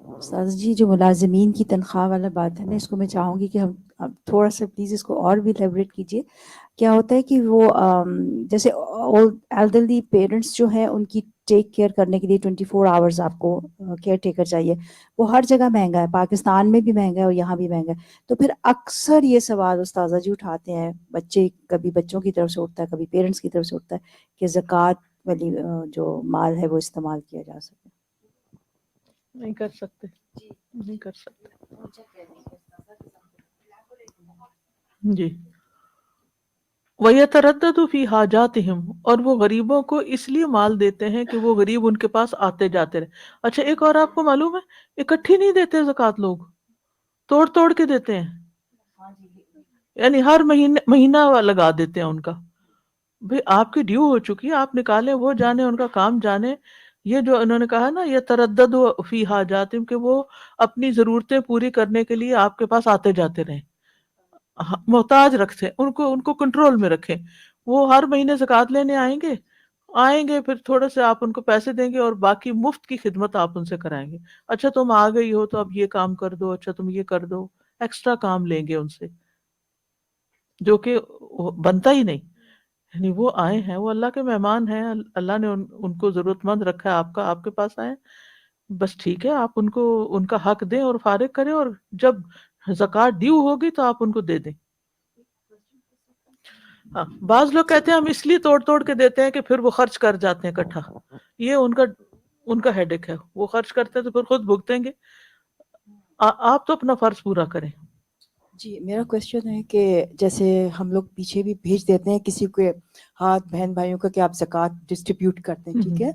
استاذ جی جو ملازمین کی تنخواہ والا بات ہے نا، اس کو میں چاہوں گی کہ ہم اب تھوڑا سا پلیز اس کو اور بھی ایلیبریٹ کیجیے. کیا ہوتا ہے کہ وہ جیسے ایلڈرلی پیرنٹس جو ہیں ان کی ٹیک کیئر کرنے کے لیے 24 آورز آپ کو کیئر ٹیکر چاہیے. وہ ہر جگہ مہنگا ہے، پاکستان میں بھی مہنگا ہے اور یہاں بھی مہنگا ہے. تو پھر اکثر یہ سوال استاذہ جی اٹھاتے ہیں، بچے کبھی بچوں کی طرف سے اٹھتا ہے کبھی پیرنٹس کی طرف سے اٹھتا ہے کہ زکوٰۃ والی جو مال ہے وہ استعمال کیا جا سکے. نہیں کر سکتے، نہیں کر سکتے. جی وَيَتَرَدَّدُ فِي حَاجَاتِهِمْ، اور وہ غریبوں کو اس لیے مال دیتے ہیں کہ وہ غریب ان کے پاس آتے جاتے رہے. اچھا ایک اور آپ کو معلوم ہے اکٹھی نہیں دیتے زکوٰۃ، لوگ توڑ توڑ کے دیتے ہیں، یعنی ہر مہینہ لگا دیتے ہیں ان کا. بھئی آپ کی ڈیو ہو چکی ہے، آپ نکالیں، وہ جانے ان کا کام جانے. یہ جو انہوں نے کہا نا یہ تردد فی حاجاتہم، کہ وہ اپنی ضرورتیں پوری کرنے کے لیے آپ کے پاس آتے جاتے رہیں، محتاج رکھتے ان کو کنٹرول میں رکھیں. وہ ہر مہینے زکوٰۃ لینے آئیں گے پھر تھوڑے سے آپ ان کو پیسے دیں گے اور باقی مفت کی خدمت آپ ان سے کرائیں گے. اچھا تم آ گئی ہو تو اب یہ کام کر دو، اچھا تم یہ کر دو، ایکسٹرا کام لیں گے ان سے جو کہ بنتا ہی نہیں. یعنی وہ آئے ہیں، وہ اللہ کے مہمان ہیں، اللہ نے ان کو ضرورت مند رکھا ہے، آپ کے پاس آئے، بس ٹھیک ہے آپ ان کو ان کا حق دیں اور فارغ کریں، اور جب زکوٰۃ ڈیو ہوگی تو آپ ان کو دے دیں. ہاں بعض لوگ کہتے ہیں ہم اس لیے توڑ توڑ کے دیتے ہیں کہ پھر وہ خرچ کر جاتے ہیں اکٹھا. یہ ان کا ہیڈک ہے، وہ خرچ کرتے ہیں تو پھر خود بھگتیں گے. آپ تو اپنا فرض پورا کریں. جی میرا کوشچن ہے کہ جیسے ہم لوگ پیچھے بھی بھیج دیتے ہیں کسی کے ہاتھ بہن بھائیوں کا کہ آپ زکوٰۃ ڈسٹریبیوٹ کرتے ہیں، ٹھیک ہے،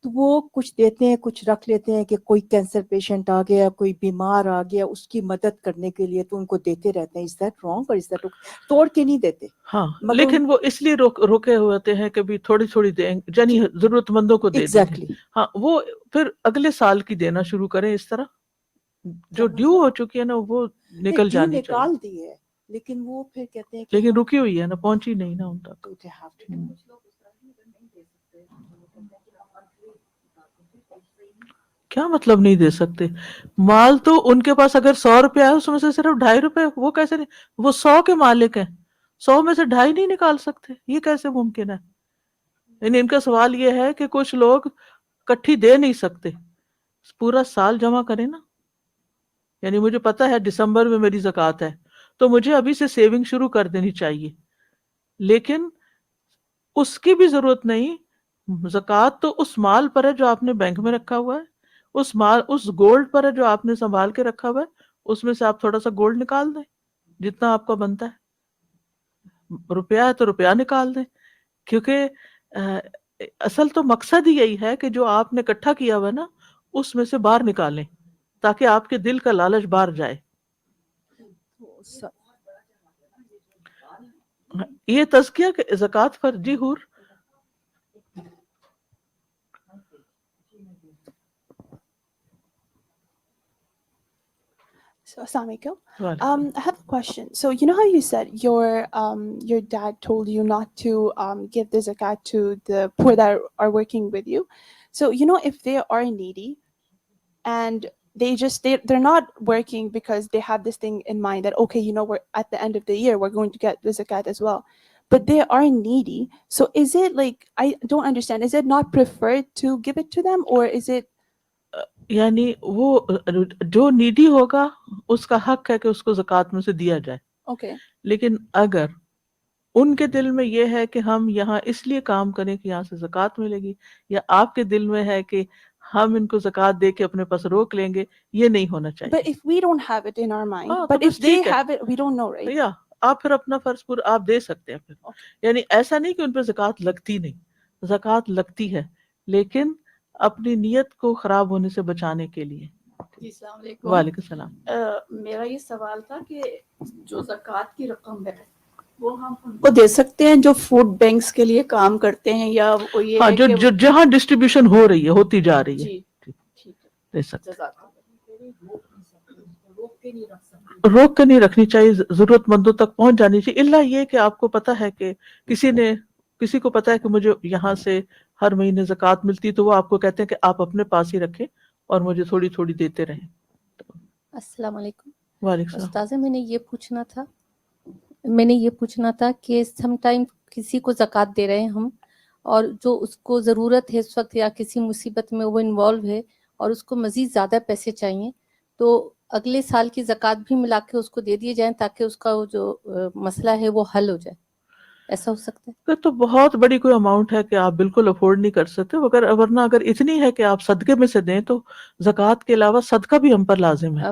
تو وہ کچھ دیتے ہیں کچھ رکھ لیتے ہیں کہ کوئی کینسر پیشنٹ آ گیا، کوئی بیمار آ گیا، اس کی مدد کرنے کے لیے تو ان کو دیتے رہتے ہیں. از دیٹ رانگ اور از دیٹ توڑ کے نہیں دیتے؟ ہاں مگر لیکن وہ اس لیے روکے ہوتے ہیں کہ بھی تھوڑی تھوڑی دیں، یعنی ضرورت مندوں کو دے دیں. ایگزیکٹلی ہاں وہ پھر اگلے سال کی دینا شروع کریں. اس طرح جو ڈیو ہو چکی ہے نا وہ نکل ڈیو جانی چاہیے، نکال دی ہے لیکن وہ پھر کہتے ہیں کہ لیکن رکی ہوئی ہے نا، پہنچی نہیں نا ان تک. they have to do. کیا مطلب نہیں دے سکتے؟ مال تو ان کے پاس اگر 100 روپیہ ہے اس میں سے صرف 2.5 روپے، وہ کیسے نہیں؟ وہ 100 کے مالک ہیں، 100 میں سے 2.5 نہیں نکال سکتے، یہ کیسے ممکن ہے؟ یعنی ان کا سوال یہ ہے کہ کچھ لوگ کٹھی دے نہیں سکتے، پورا سال جمع کریں نا. یعنی مجھے پتا ہے دسمبر میں میری زکوٰۃ ہے تو مجھے ابھی سے سیونگ شروع کر دینی چاہیے، لیکن اس کی بھی ضرورت نہیں. زکوٰۃ تو اس مال پر ہے جو آپ نے بینک میں رکھا ہوا ہے، اس گولڈ پر ہے جو آپ نے سنبھال کے رکھا ہوا ہے. اس میں سے آپ تھوڑا سا گولڈ نکال دیں جتنا آپ کا بنتا ہے، روپیہ ہے تو روپیہ نکال دیں. کیونکہ اصل تو مقصد ہی یہی ہے کہ جو آپ نے اکٹھا کیا ہوا ہے نا اس میں سے باہر نکالیں تاکہ آپ کے دل کا لالچ باہر جائے. یہ تزکیہ کہ زکوٰۃ فرضی حور. So, Assalamu alaikum. I have a question. So, you know how you said your dad told you not to give the zakat to the poor that are working with you. So, you know, if they are needy and they're not working because they have this thing in mind that, okay, you know, we're at the end of the year, we're going to get the zakat as well. But they are needy. So is it like, I don't understand, is it not preferred to give it to them, or is it? یعنی وہ جو needy ہوگا اس کا حق ہے کہ اس کو زکوٰۃ میں سے دیا جائے. Okay. لیکن اگر ان کے دل میں یہ ہے کہ ہم یہاں اس لیے کام کریں کہ یہاں سے زکوٰۃ ملے گی، یا آپ کے دل میں ہے کہ ہم ان کو زکوٰۃ دے کے اپنے پاس روک لیں گے، یہ نہیں ہونا چاہیے. But if we don't have it in our mind, ہاں but تو if بس they ٹھیک ہے، have it, we don't know, right? یا آپ پھر اپنا فرض پورا آپ دے سکتے ہیں پھر. یعنی ایسا نہیں کہ ان پہ زکوٰۃ لگتی نہیں، زکوٰۃ لگتی ہے، لیکن اپنی نیت کو خراب ہونے سے بچانے کے لیے. جی السلام علیکم. وعلیکم السلام. میرا یہ سوال تھا کہ جو زکوٰۃ کی رقم ہے وہ ہم ان کو دے سکتے ہیں جو فوڈ بینکس کے لیے کام کرتے ہیں، یا وہ یہ ہاں ہے جو جہاں ڈسٹریبیوشن ہو رہی ہے، ہوتی جا رہی ہے، جی ٹھیک ہے، دے سکتے. جزاک اللہ. روک کے نہیں رکھنی چاہیے، ضرورت مندوں تک پہنچ جانی چاہیے. الا یہ کہ آپ کو پتا ہے کہ کسی کو پتا ہے کہ مجھے یہاں سے ہر مہینے زکوٰۃ ملتی، تو وہ آپ کو کہتے ہیں کہ آپ اپنے پاس ہی رکھیں اور مجھے تھوڑی تھوڑی دیتے رہیں. السلام علیکم. وعلیکم السلام. استاذہ میں نے یہ پوچھنا تھا کہ سم ٹائم کسی کو زکوٰۃ دے رہے ہیں ہم، اور جو اس کو ضرورت ہے اس وقت یا کسی مصیبت میں وہ انوالو ہے اور اس کو مزید زیادہ پیسے چاہیے، تو اگلے سال کی زکوٰۃ بھی ملا کے اس کو دے دیے جائیں تاکہ اس کا جو مسئلہ ہے وہ حل ہو جائے. ایسا ہو سکتا ہے؟ پھر تو بہت بڑی کوئی اماؤنٹ ہے کہ آپ بالکل افورڈ نہیں کر سکتے، ورنہ اگر اتنی ہے کہ آپ صدقے میں سے دیں تو زکوٰۃ کے علاوہ صدقہ بھی ہم پر لازم ہے.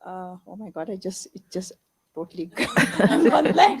Oh my God, it just totally gone blank.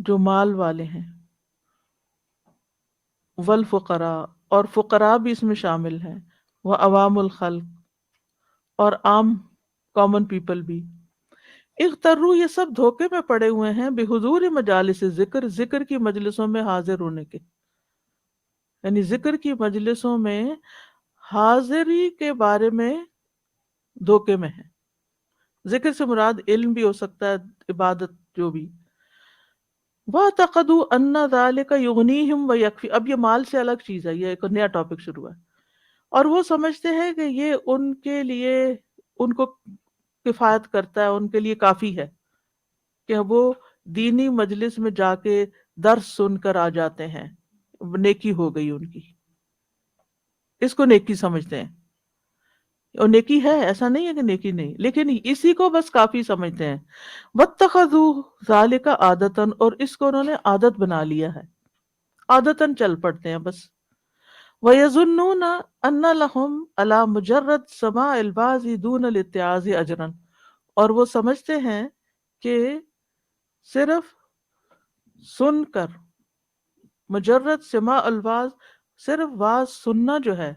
جو مال والے ہیں، والفقراء، اور فقراء بھی اس میں شامل ہیں، وہ عوام الخلق، اور عام کامن پیپل بھی، اغتروا، یہ سب دھوکے میں پڑے ہوئے ہیں، بحضور مجالس ذکر، ذکر کی مجلسوں میں حاضر ہونے کے، یعنی ذکر کی مجلسوں میں حاضری کے بارے میں دھوکے میں ہیں۔ ذکر سے مراد علم بھی ہو سکتا ہے، عبادت جو بھی۔ وَاعْتَقَدُوا أَنَّ ذَلِكَ يُغْنِيهِمْ وَيَكْفِي، اب یہ مال سے الگ چیز ہے، یہ ایک نیا ٹاپک شروع ہے، اور وہ سمجھتے ہیں کہ یہ ان کے لیے، ان کو کفایت کرتا ہے، ان کے لیے کافی ہے کہ وہ دینی مجلس میں جا کے درس سن کر آ جاتے ہیں، نیکی ہو گئی ان کی، اس کو نیکی سمجھتے ہیں۔ اور نیکی ہے، ایسا نہیں ہے کہ نیکی نہیں، لیکن اسی کو بس کافی سمجھتے ہیں۔ وَاتَّخَذُوا ذَلِكَ عَادَةً، اور اس کو انہوں نے عادت بنا لیا ہے، عادتاً چل پڑتے ہیں بس۔ وَيَظُنُّونَ أَنَّ لَهُمْ عَلَى مُجَرَّدِ سَمَاعِ الْوَعْظِ دُونَ الاتِّعَاظِ أَجْرًا، اور وہ سمجھتے ہیں کہ صرف سن کر، مجرد سماع الواز، صرف واز سننا جو ہے،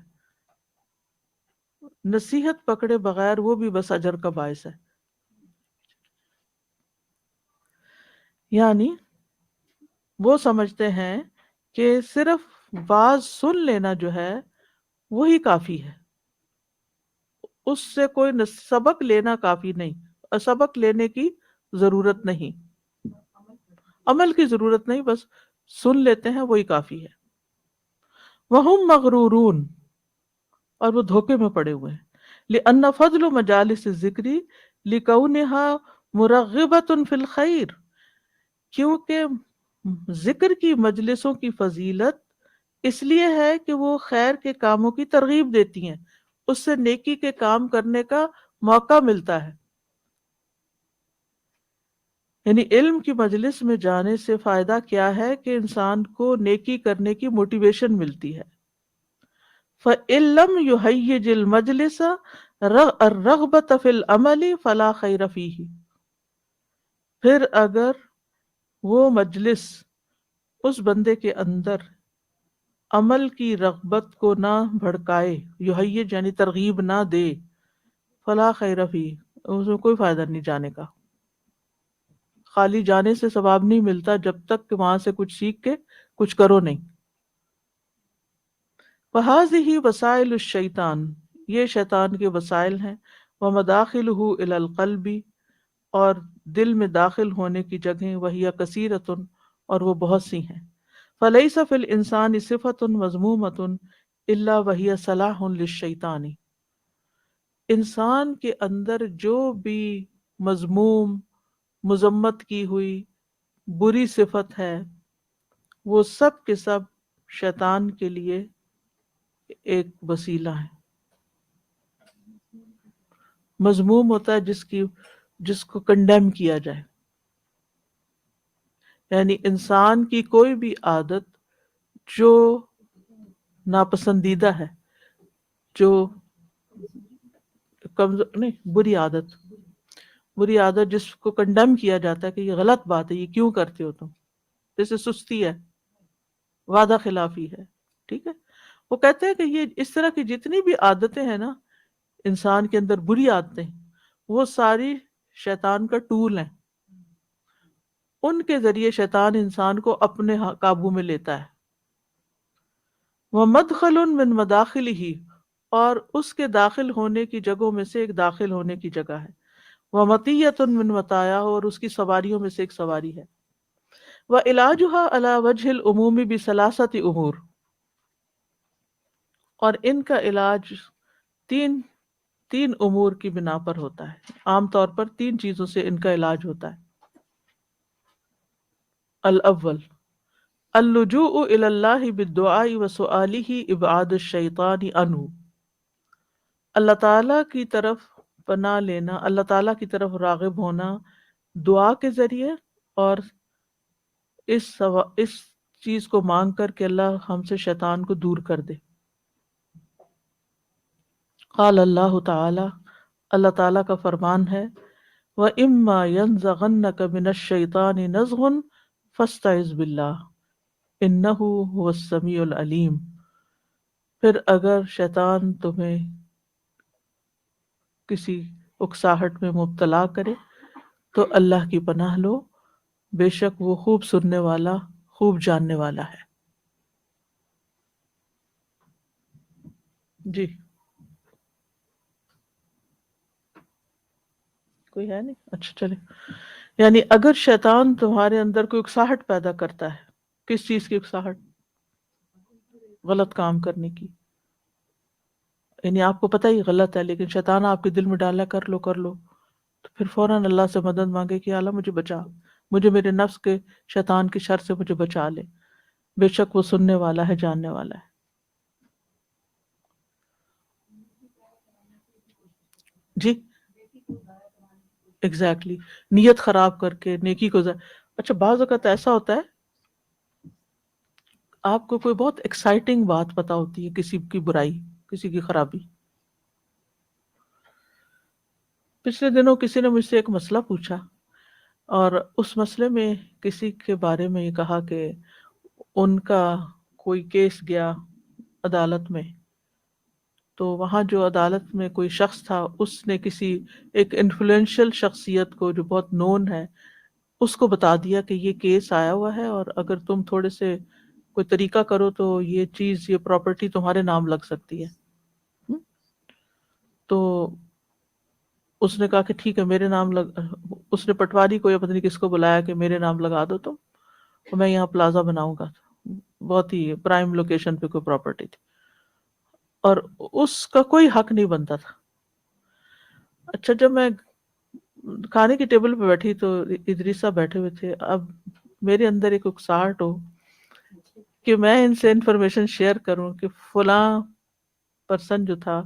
نصیحت پکڑے بغیر، وہ بھی بس اجر کا باعث ہے۔ یعنی وہ سمجھتے ہیں کہ صرف واز سن لینا جو ہے وہی کافی ہے، اس سے کوئی سبق لینا کافی نہیں، اور سبق لینے کی ضرورت نہیں، عمل کی ضرورت نہیں، بس سن لیتے ہیں وہی کافی ہے۔ وَهُمْ مَغْرُورُونَ، اور وہ دھوکے میں پڑے ہوئے ہیں۔ لِأَنَّ فَضْلُ مَجَالِسِ الذِّكْرِ لِكَوْنِهَا مُرَغِّبَةٌ فِي الْخَيْرِ، کیونکہ ذکر کی مجلسوں کی فضیلت اس لیے ہے کہ وہ خیر کے کاموں کی ترغیب دیتی ہیں، اس سے نیکی کے کام کرنے کا موقع ملتا ہے۔ یعنی علم کی مجلس میں جانے سے فائدہ کیا ہے کہ انسان کو نیکی کرنے کی موٹیویشن ملتی ہے۔ فَإِن لَّمْ يُهَيِّجِ الْمَجْلِسَ الرَّغْبَةَ فِي الْعَمَلِ فَلَا خَيْرَ فِيهِ، پھر اگر وہ مجلس اس بندے کے اندر عمل کی رغبت کو نہ بھڑکائے، یحیج یعنی ترغیب نہ دے، فلا خیر فیہ، اس میں کوئی فائدہ نہیں جانے کا، خالی جانے سے ثواب نہیں ملتا جب تک کہ وہاں سے کچھ سیکھ کے کچھ کرو نہیں۔ فَهَذِهِ وَسَائِلُ الشَّيْطَانِ، یہ شیطان کے وسائل ہیں، وَمَدَاخِلُهُ إِلَى الْقَلْبِ، اور دل میں داخل ہونے کی جگہیں، وَهِيَ كَثِيرَةٌ، اور وہ بہت سی ہیں۔ فَلَيْسَ فِي الْإِنسَانِ صِفَةٌ مَذْمُومَةٌ إِلَّا وَهِيَ صَلَاحٌ لِلشَّيْطَانِ، انسان کے اندر جو بھی مذموم، مذمت کی ہوئی بری صفت ہے، وہ سب کے سب شیطان کے لیے ایک وسیلہ ہے۔ مذموم ہوتا ہے جس کو کنڈیم کیا جائے، یعنی انسان کی کوئی بھی عادت جو ناپسندیدہ ہے، جو کمزور نہیں، بری عادت جس کو کنڈیم کیا جاتا ہے کہ یہ غلط بات ہے، یہ کیوں کرتے ہو تم، جیسے سستی ہے، وعدہ خلافی ہے، ٹھیک ہے، وہ کہتے ہیں کہ یہ اس طرح کی جتنی بھی عادتیں ہیں نا انسان کے اندر، بری عادتیں، وہ ساری شیطان کا ٹول ہیں، ان کے ذریعے شیطان انسان کو اپنے قابو میں لیتا ہے۔ وَمَدْخَلٌ مِّن مَدَاخِلِهِ، اور اس کے داخل ہونے کی جگہوں میں سے ایک داخل ہونے کی جگہ ہے۔ وَمَطِيَّةٌ مِّن مَطَایَاهُ، اور اس کی سواریوں میں سے ایک سواری ہے۔ وَعِلَاجُهَا عَلَى وَجْهِ الْعُمُومِ بِثَلَاثَةِ أُمُورٍ، اور ان کا علاج تین امور کی بنا پر ہوتا ہے، عام طور پر تین چیزوں سے ان کا علاج ہوتا ہے۔ الاول اللجوء الى اللہ بالدعاء وسؤالہ ابعاد الشیطان عنہ، اللہ تعالیٰ کی طرف پناہ لینا، اللہ تعالیٰ کی طرف راغب ہونا دعا کے ذریعے، اور اس چیز کو مانگ کر کہ اللہ ہم سے شیطان کو دور کر دے۔ قال اللہ تعالی، اللہ تعالیٰ کا فرمان ہے، وَإِمَّا يَنزَغَنَّكَ مِنَ الشَّيْطَانِ نَزْغٌ فاستعذ باللہ انہو هو السمیع العلیم. پھر اگر شیطان تمہیں کسی اکساہٹ میں مبتلا کرے تو اللہ کی پناہ لو، بے شک وہ خوب سننے والا، خوب جاننے والا ہے. جی کوئی ہے نہیں؟ اچھا چلے. یعنی اگر شیطان تمہارے اندر کوئی اکساہٹ پیدا کرتا ہے، کس چیز کی اکساہٹ؟ غلط کام کرنے کی. یعنی آپ کو پتہ ہی غلط ہے لیکن شیطان آپ کے دل میں ڈالا کر لو کر لو، تو پھر فوراً اللہ سے مدد مانگے کہ اللہ مجھے بچا، مجھے میرے نفس کے شیطان کی شر سے مجھے بچا لے، بے شک وہ سننے والا ہے، جاننے والا ہے. جی ایگزیکٹلی نیت خراب کر کے نیکی کو اچھا بعض اوقات ایسا ہوتا ہے آپ کو کوئی بہت ایکسائٹنگ بات پتا ہوتی ہے، کسی کی برائی، کسی کی خرابی. پچھلے دنوں کسی نے مجھ سے ایک مسئلہ پوچھا اور اس مسئلے میں کسی کے بارے میں یہ کہا کہ ان کا کوئی کیس گیا عدالت میں، تو وہاں جو عدالت میں کوئی شخص تھا اس نے کسی ایک انفلوئنشل شخصیت کو جو بہت نون ہے اس کو بتا دیا کہ یہ کیس آیا ہوا ہے اور اگر تم تھوڑے سے کوئی طریقہ کرو تو یہ چیز، یہ پراپرٹی تمہارے نام لگ سکتی ہے. تو اس نے کہا کہ ٹھیک ہے میرے نام اس نے پٹواری کو یا پتہ نہیں کس کو بلایا کہ میرے نام لگا دو تم، تو میں یہاں پلازا بناؤں گا، بہت ہی پرائم لوکیشن پہ کوئی پراپرٹی تھی اور اس کا کوئی حق نہیں بنتا تھا. اچھا جب میں کھانے کی ٹیبل پہ بیٹھی تو ادریسہ بیٹھے ہوئے تھے. اب میرے اندر ایک اکساہٹ ہو کہ میں ان سے انفارمیشن شیئر کروں کہ فلاں پرسن جو تھا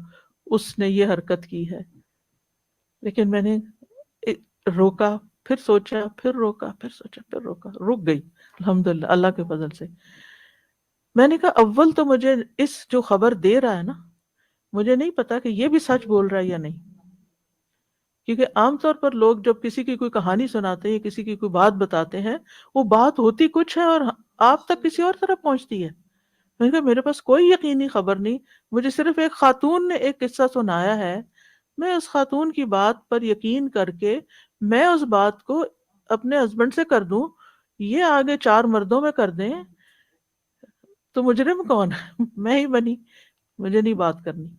اس نے یہ حرکت کی ہے، لیکن میں نے روکا، پھر سوچا، پھر روکا، پھر سوچا، پھر روکا، رک گئی الحمدللہ اللہ کے فضل سے. میں نے کہا اول تو مجھے اس جو خبر دے رہا ہے نا، مجھے نہیں پتا کہ یہ بھی سچ بول رہا ہے یا نہیں، کیونکہ عام طور پر لوگ جب کسی کی کوئی کہانی سناتے ہیں، کسی کی کوئی بات بتاتے ہیں، وہ بات ہوتی کچھ ہے اور آپ تک کسی اور طرح پہنچتی ہے. میں نے کہا میرے پاس کوئی یقینی خبر نہیں، مجھے صرف ایک خاتون نے ایک قصہ سنایا ہے، میں اس خاتون کی بات پر یقین کر کے میں اس بات کو اپنے ہسبینڈ سے کر دوں، یہ آگے 4 مردوں میں کر دیں تو مجرم کون ہے؟ میں ہی بنی. مجھے نہیں بات کرنی،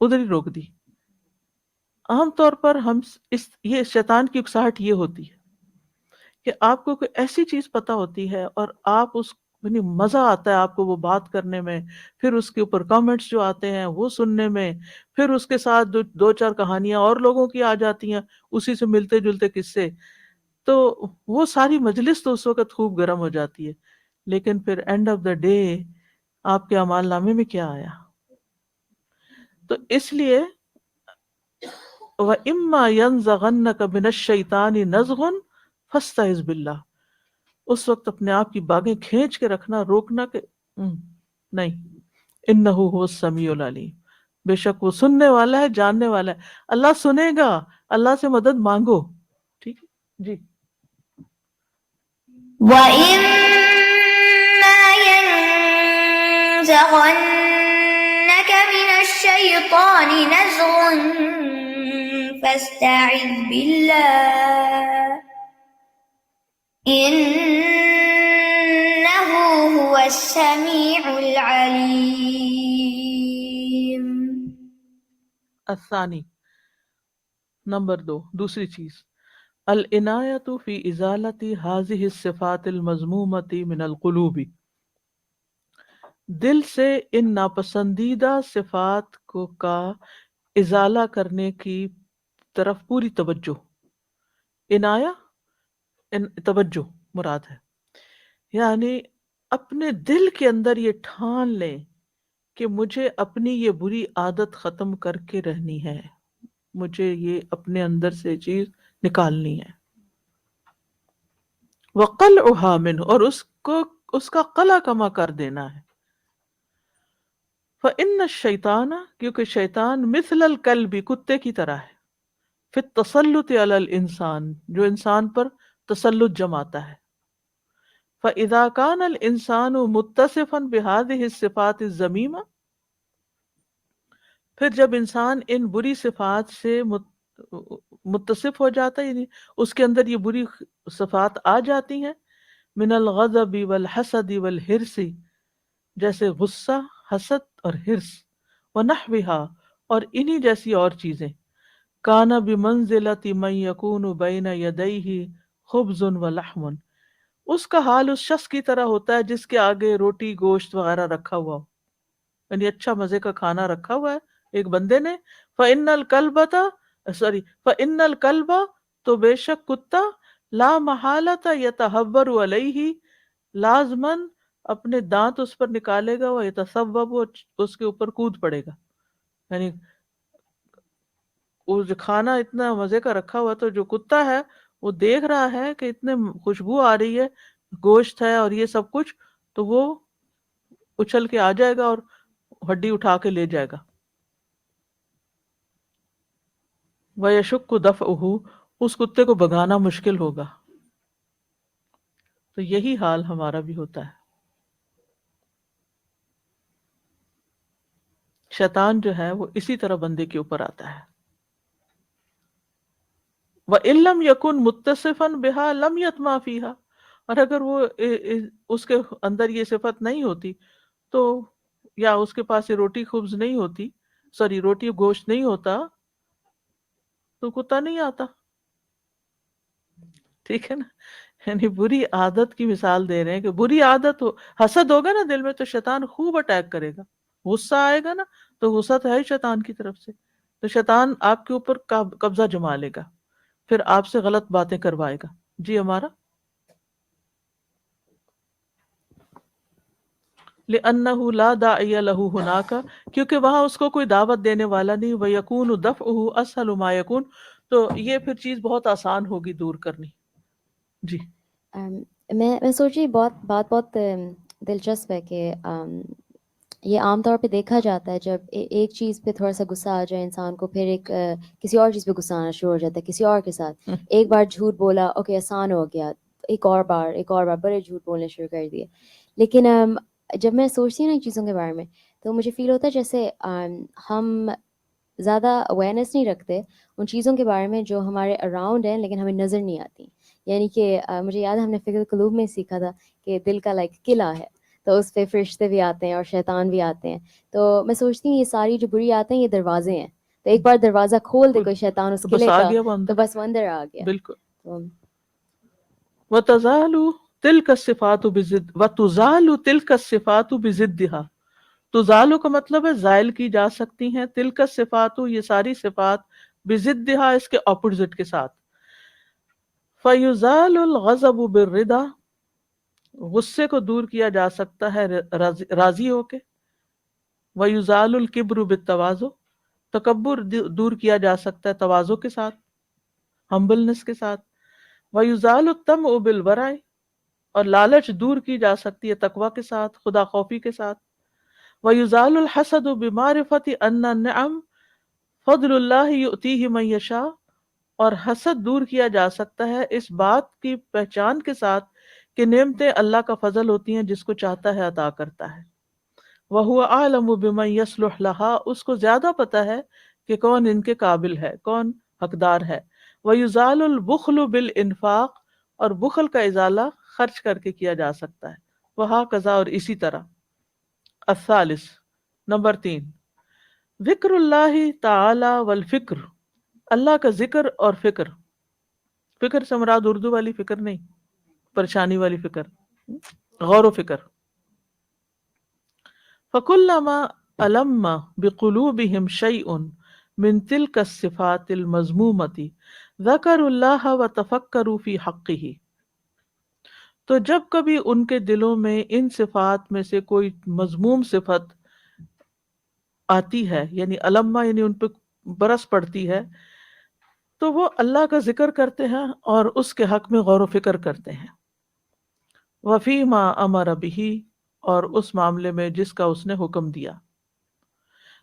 ادھر ہی روک دی. عام طور پر ہم یہ شیطان کی اکساہٹ یہ ہوتی ہے کہ آپ کو کوئی ایسی چیز پتہ ہوتی ہے اور آپ اس یعنی مزہ آتا ہے آپ کو وہ بات کرنے میں، پھر اس کے اوپر کامنٹس جو آتے ہیں وہ سننے میں، پھر اس کے ساتھ 2-4 کہانیاں اور لوگوں کی آ جاتی ہیں اسی سے ملتے جلتے قصے، تو وہ ساری مجلس تو اس وقت خوب گرم ہو جاتی ہے. لیکن پھر اینڈ آف دا ڈے آپ کے اعمال نامے میں کیا آیا؟ تو اس لیے وَإِمَّا يَنزَغَنَّكَ مِنَ الشَّيْطَانِ نَزْغٌ فَاسْتَعِذْ بِاللَّهِ. اس وقت اپنے آپ کی باگیں کھینچ کے رکھنا، روکنا کہ نہیں، اِنَّهُ هُوَ السَّمِيعُ الْعَلِيمُ، بے شک وہ سننے والا ہے، جاننے والا ہے. اللہ سنے گا، اللہ سے مدد مانگو. ٹھیک ہے جی. وَإِمَّا يَنزَغَنَّكَ مِنَ الشَّيْطَانِ نَزْغٌ فَاسْتَعِذْ بِاللَّهِ إِنَّهُ هُوَ السَّمِيعُ الْعَلِيمُ. الثانی، نمبر 2، دوسری چیز، العنایۃ فی ازالۃ ہذہ الصفات المذمومۃ من القلوب، دل سے ان ناپسندیدہ صفات کو کا ازالہ کرنے کی طرف پوری توجہ. عنایہ توجہ مراد ہے، یعنی اپنے دل کے اندر یہ ٹھان لیں کہ مجھے اپنی یہ بری عادت ختم کر کے رہنی ہے، مجھے یہ اپنے اندر سے چیز نکالنی ہے. وَقَلْعُهَا مِنْهُ، اور اس کا قلع کما کر دینا ہے. فَإِنَّ الشَّيْطَانَ، کیونکہ شیطان مثل الکلب، کتے کی طرح ہے، فی التسلط علی الانسان، جو انسان پر تسلط جماتا ہے. فإذا كان الإنسان متصفا بهذه الصفات الذميمة، پھر جب انسان ان بری صفات سے متصف ہو جاتا ہے، یعنی اس کے اندر یہ بری صفات آ جاتی ہیں، من الغضب والحسد والحرص، جیسے غصہ، حسد اور حرص، ونحوها اور انہی جیسی اور چیزیں، کان بمنزلۃ من یکون بین یدیہ خبز ولحم، اس کا حال اس شخص کی طرح ہوتا ہے جس کے آگے روٹی گوشت وغیرہ رکھا ہوا ہو، یعنی اچھا مزے کا کھانا رکھا ہوا ہے ایک بندے نے، فإن الکلب تو بے شک کتا، لا محالۃ یتہور علیہ، لازماً اپنے دانت اس پر نکالے گا، وہ یتصوب، اس کے اوپر کود پڑے گا، یعنی وہ جو کھانا اتنا مزے کا رکھا ہوا، تو جو کتا ہے وہ دیکھ رہا ہے کہ اتنے خوشبو آ رہی ہے، گوشت ہے اور یہ سب کچھ، تو وہ اچھل کے آ جائے گا اور ہڈی اٹھا کے لے جائے گا۔ وَيَشُقُّ دَفْعُهُ، اس کتے کو بھگانا مشکل ہوگا۔ تو یہی حال ہمارا بھی ہوتا ہے، شیطان جو ہے وہ اسی طرح بندے کے اوپر آتا ہے۔ وَإِن لَّمْ يَكُن مُتَّصِفًا بِهَا لَمْ يَطْمَعْ فِيهَا، اور اگر وہ اس کے اندر یہ صفت نہیں ہوتی تو، یا اس کے پاس یہ روٹی خبز نہیں ہوتی، روٹی گوشت نہیں ہوتا، تو کتا نہیں آتا، ٹھیک ہے نا؟ یعنی بری عادت کی مثال دے رہے ہیں کہ بری عادت ہو، حسد ہوگا نا دل میں تو شیطان خوب اٹیک کرے گا، غصہ آئے گا نا تو غصہ تو ہے ہی شیطان کی طرف سے، تو شیطان آپ کے اوپر قبضہ جما لے گا، پھر آپ سے غلط باتیں کروائے گا۔ جی ہمارا لِأَنَّهُ لَا دَاعِيَ لَهُ هُنَاكَ، کیونکہ وہاں اس کو کوئی دعوت دینے والا نہیں، وَيَكُونُ دَفْعُهُ أَسْهَلُ مَا يَكُونُ، تو یہ پھر چیز بہت آسان ہوگی دور کرنی۔ جی میں سوچ رہی بہت دلچسپ ہے کہ یہ عام طور پہ دیکھا جاتا ہے جب ایک چیز پہ تھوڑا سا غصہ آ جائے انسان کو، پھر ایک کسی اور چیز پہ غصہ آنا شروع ہو جاتا ہے، کسی اور کے ساتھ ایک بار جھوٹ بولا، اوکے آسان ہو گیا، ایک اور بار بڑے جھوٹ بولنے شروع کر دیے۔ لیکن جب میں سوچتی ہوں نا ان چیزوں کے بارے میں تو مجھے فیل ہوتا ہے جیسے ہم زیادہ اویئرنیس نہیں رکھتے ان چیزوں کے بارے میں جو ہمارے اراؤنڈ ہیں لیکن ہمیں نظر نہیں آتی۔ یعنی کہ مجھے یاد ہے ہم نے فکر قلوب میں سیکھا تھا کہ دل کا لائک قلعہ ہے، تو اس پہ فرشتے بھی آتے ہیں اور شیطان بھی آتے ہیں، تو میں سوچتی ہوں یہ ساری جو بری آتے ہیں یہ دروازے ہیں، تو ایک بار دروازہ کھول دے کوئی شیطان اس قلعے کا تو بس وہ اندر آ گیا۔ بالکل۔ وَتَزَالُ تِلْكَ الصِّفَاتُ وَتُزَالُ تِلْكَ الصِّفَاتُ بِضِدِّهَا، تزالو کا مطلب ہے زائل کی جا سکتی ہیں، تلک الصفات، یہ ساری صفات، بضدها اس کے اپوزٹ کے ساتھ۔ فیزال الغضب بالرضا، غصے کو دور کیا جا سکتا ہے راضی ہو کے۔ ویزال الکبر بالتواضع، تکبر دور کیا جا سکتا ہے تواضع کے ساتھ، ہمبلنس کے ساتھ۔ ویزال الطمع بالورع، اور لالچ دور کی جا سکتی ہے تقوی کے ساتھ، خدا خوفی کے ساتھ۔ وَيُزَالُ الْحَسَدُ بِمَعْرِفَةِ أَنَّ النِّعَمَ فَضْلُ اللَّهِ يُؤْتِيهِ مَن يَشَاءُ، اور حسد دور کیا جا سکتا ہے اس بات کی پہچان کے ساتھ کہ نعمتیں اللہ کا فضل ہوتی ہیں، جس کو چاہتا ہے عطا کرتا ہے۔ وَهُوَ أَعْلَمُ بِمَن يَصْلُحُ لَهَا، اس کو زیادہ پتہ ہے کہ کون ان کے قابل ہے، کون حقدار ہے۔ وَيُزَالُ الْبُخْلُ بِالْإِنفاق، اور بخل کا ازالہ خرچ کر کے کیا جا سکتا ہے۔ وَهَكَذَا، اور اسی طرح۔ الثالث، نمبر 3، ذکر اللہ تعالی والفکر، اللہ کا ذکر اور فکر۔ فکر سے مراد اردو والی فکر نہیں، پریشانی والی فکر، غور و فکر۔ فکلما علم بقلوبہم شیء من تلک الصفات المذمومۃ ذکروا اللہ وتفکروا فی حقہ، تو جب کبھی ان کے دلوں میں ان صفات میں سے کوئی مذموم صفت آتی ہے، یعنی علمہ یعنی ان پہ برس پڑتی ہے، تو وہ اللہ کا ذکر کرتے ہیں اور اس کے حق میں غور و فکر کرتے ہیں۔ وفی ما امر بہ، اور اس معاملے میں جس کا اس نے حکم دیا۔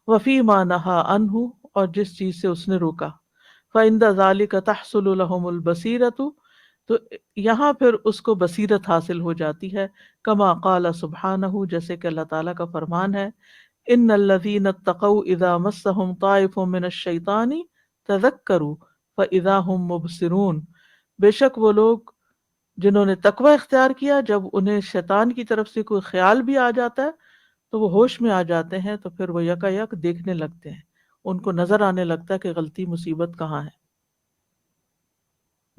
وفی ما نہا عنہ، اور جس چیز سے اس نے روکا۔ فعند ذلک تحصل لهم البصیرۃ، تو یہاں پھر اس کو بصیرت حاصل ہو جاتی ہے. کما قال سبحانہ، جیسے کہ اللہ تعالیٰ کا فرمان ہے، ان الذین اتقوا اذا مسهم طائف من الشیطان تذکروا فاذا هم مبصرون. بے شک وہ لوگ جنہوں نے تقوی اختیار کیا، جب انہیں شیطان کی طرف سے کوئی خیال بھی آ جاتا ہے تو وہ ہوش میں آ جاتے ہیں، تو پھر وہ یکا یک دیکھنے لگتے ہیں، ان کو نظر آنے لگتا ہے کہ غلطی مصیبت کہاں ہے.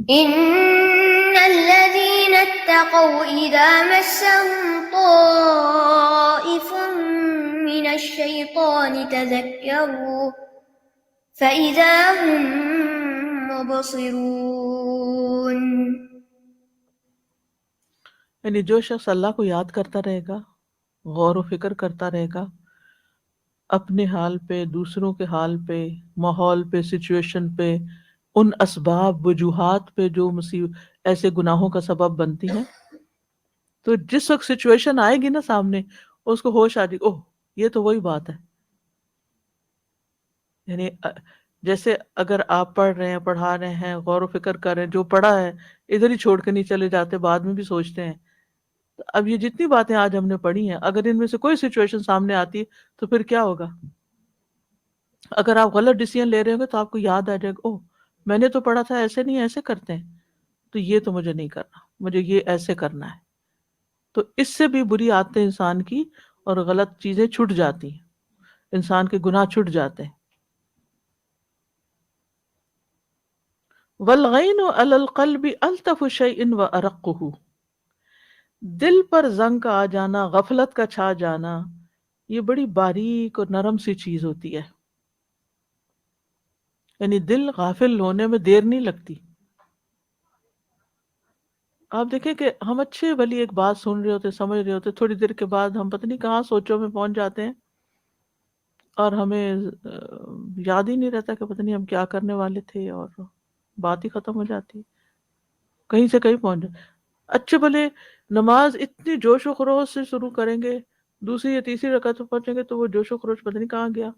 إن الذين اتقوا إذا مسهم طائف من الشيطان تذكروا فإذا هم مبصرون. یعنی جو شخص اللہ کو یاد کرتا رہے گا، غور و فکر کرتا رہے گا اپنے حال پہ، دوسروں کے حال پہ، ماحول پہ، سچویشن پہ، ان اسباب وجوہات پہ جو ایسے گناہوں کا سبب بنتی ہیں، تو جس وقت سچویشن آئے گی نا سامنے، اس کو ہوش آ جائے گی، اوہ یہ تو وہی بات ہے. یعنی جیسے اگر آپ پڑھ رہے ہیں، پڑھا رہے ہیں، غور و فکر کر رہے ہیں، جو پڑھا ہے ادھر ہی چھوڑ کے نہیں چلے جاتے، بعد میں بھی سوچتے ہیں. اب یہ جتنی باتیں آج ہم نے پڑھی ہیں، اگر ان میں سے کوئی سچویشن سامنے آتی ہے تو پھر کیا ہوگا؟ اگر آپ غلط ڈیسیژن لے رہے ہوں گے تو آپ کو یاد آ جائے گا، اوہ میں نے تو پڑھا تھا ایسے نہیں، ایسے کرتے ہیں، تو یہ تو مجھے نہیں کرنا، مجھے یہ ایسے کرنا ہے. تو اس سے بھی بری عادتیں انسان کی اور غلط چیزیں چھٹ جاتی ہیں، انسان کے گناہ چھٹ جاتے ہیں. والغین علی القلب الطف شیء وارقہ، دل پر زنگ کا آ جانا، غفلت کا چھا جانا، یہ بڑی باریک اور نرم سی چیز ہوتی ہے. یعنی دل غافل ہونے میں دیر نہیں لگتی. آپ دیکھیں کہ ہم اچھے بھلی ایک بات سن رہے ہوتے، سمجھ رہے ہوتے، تھوڑی دیر کے بعد ہم پتہ نہیں کہاں سوچوں میں پہنچ جاتے ہیں، اور ہمیں یاد ہی نہیں رہتا کہ پتہ نہیں ہم کیا کرنے والے تھے، اور بات ہی ختم ہو جاتی، کہیں سے کہیں پہنچ جائے. اچھے بھلے نماز اتنی جوش و خروش سے شروع کریں گے، دوسری یا تیسری رکعت پہ پہنچیں گے تو وہ جوش و خروش پتہ نہیں کہاں گیا،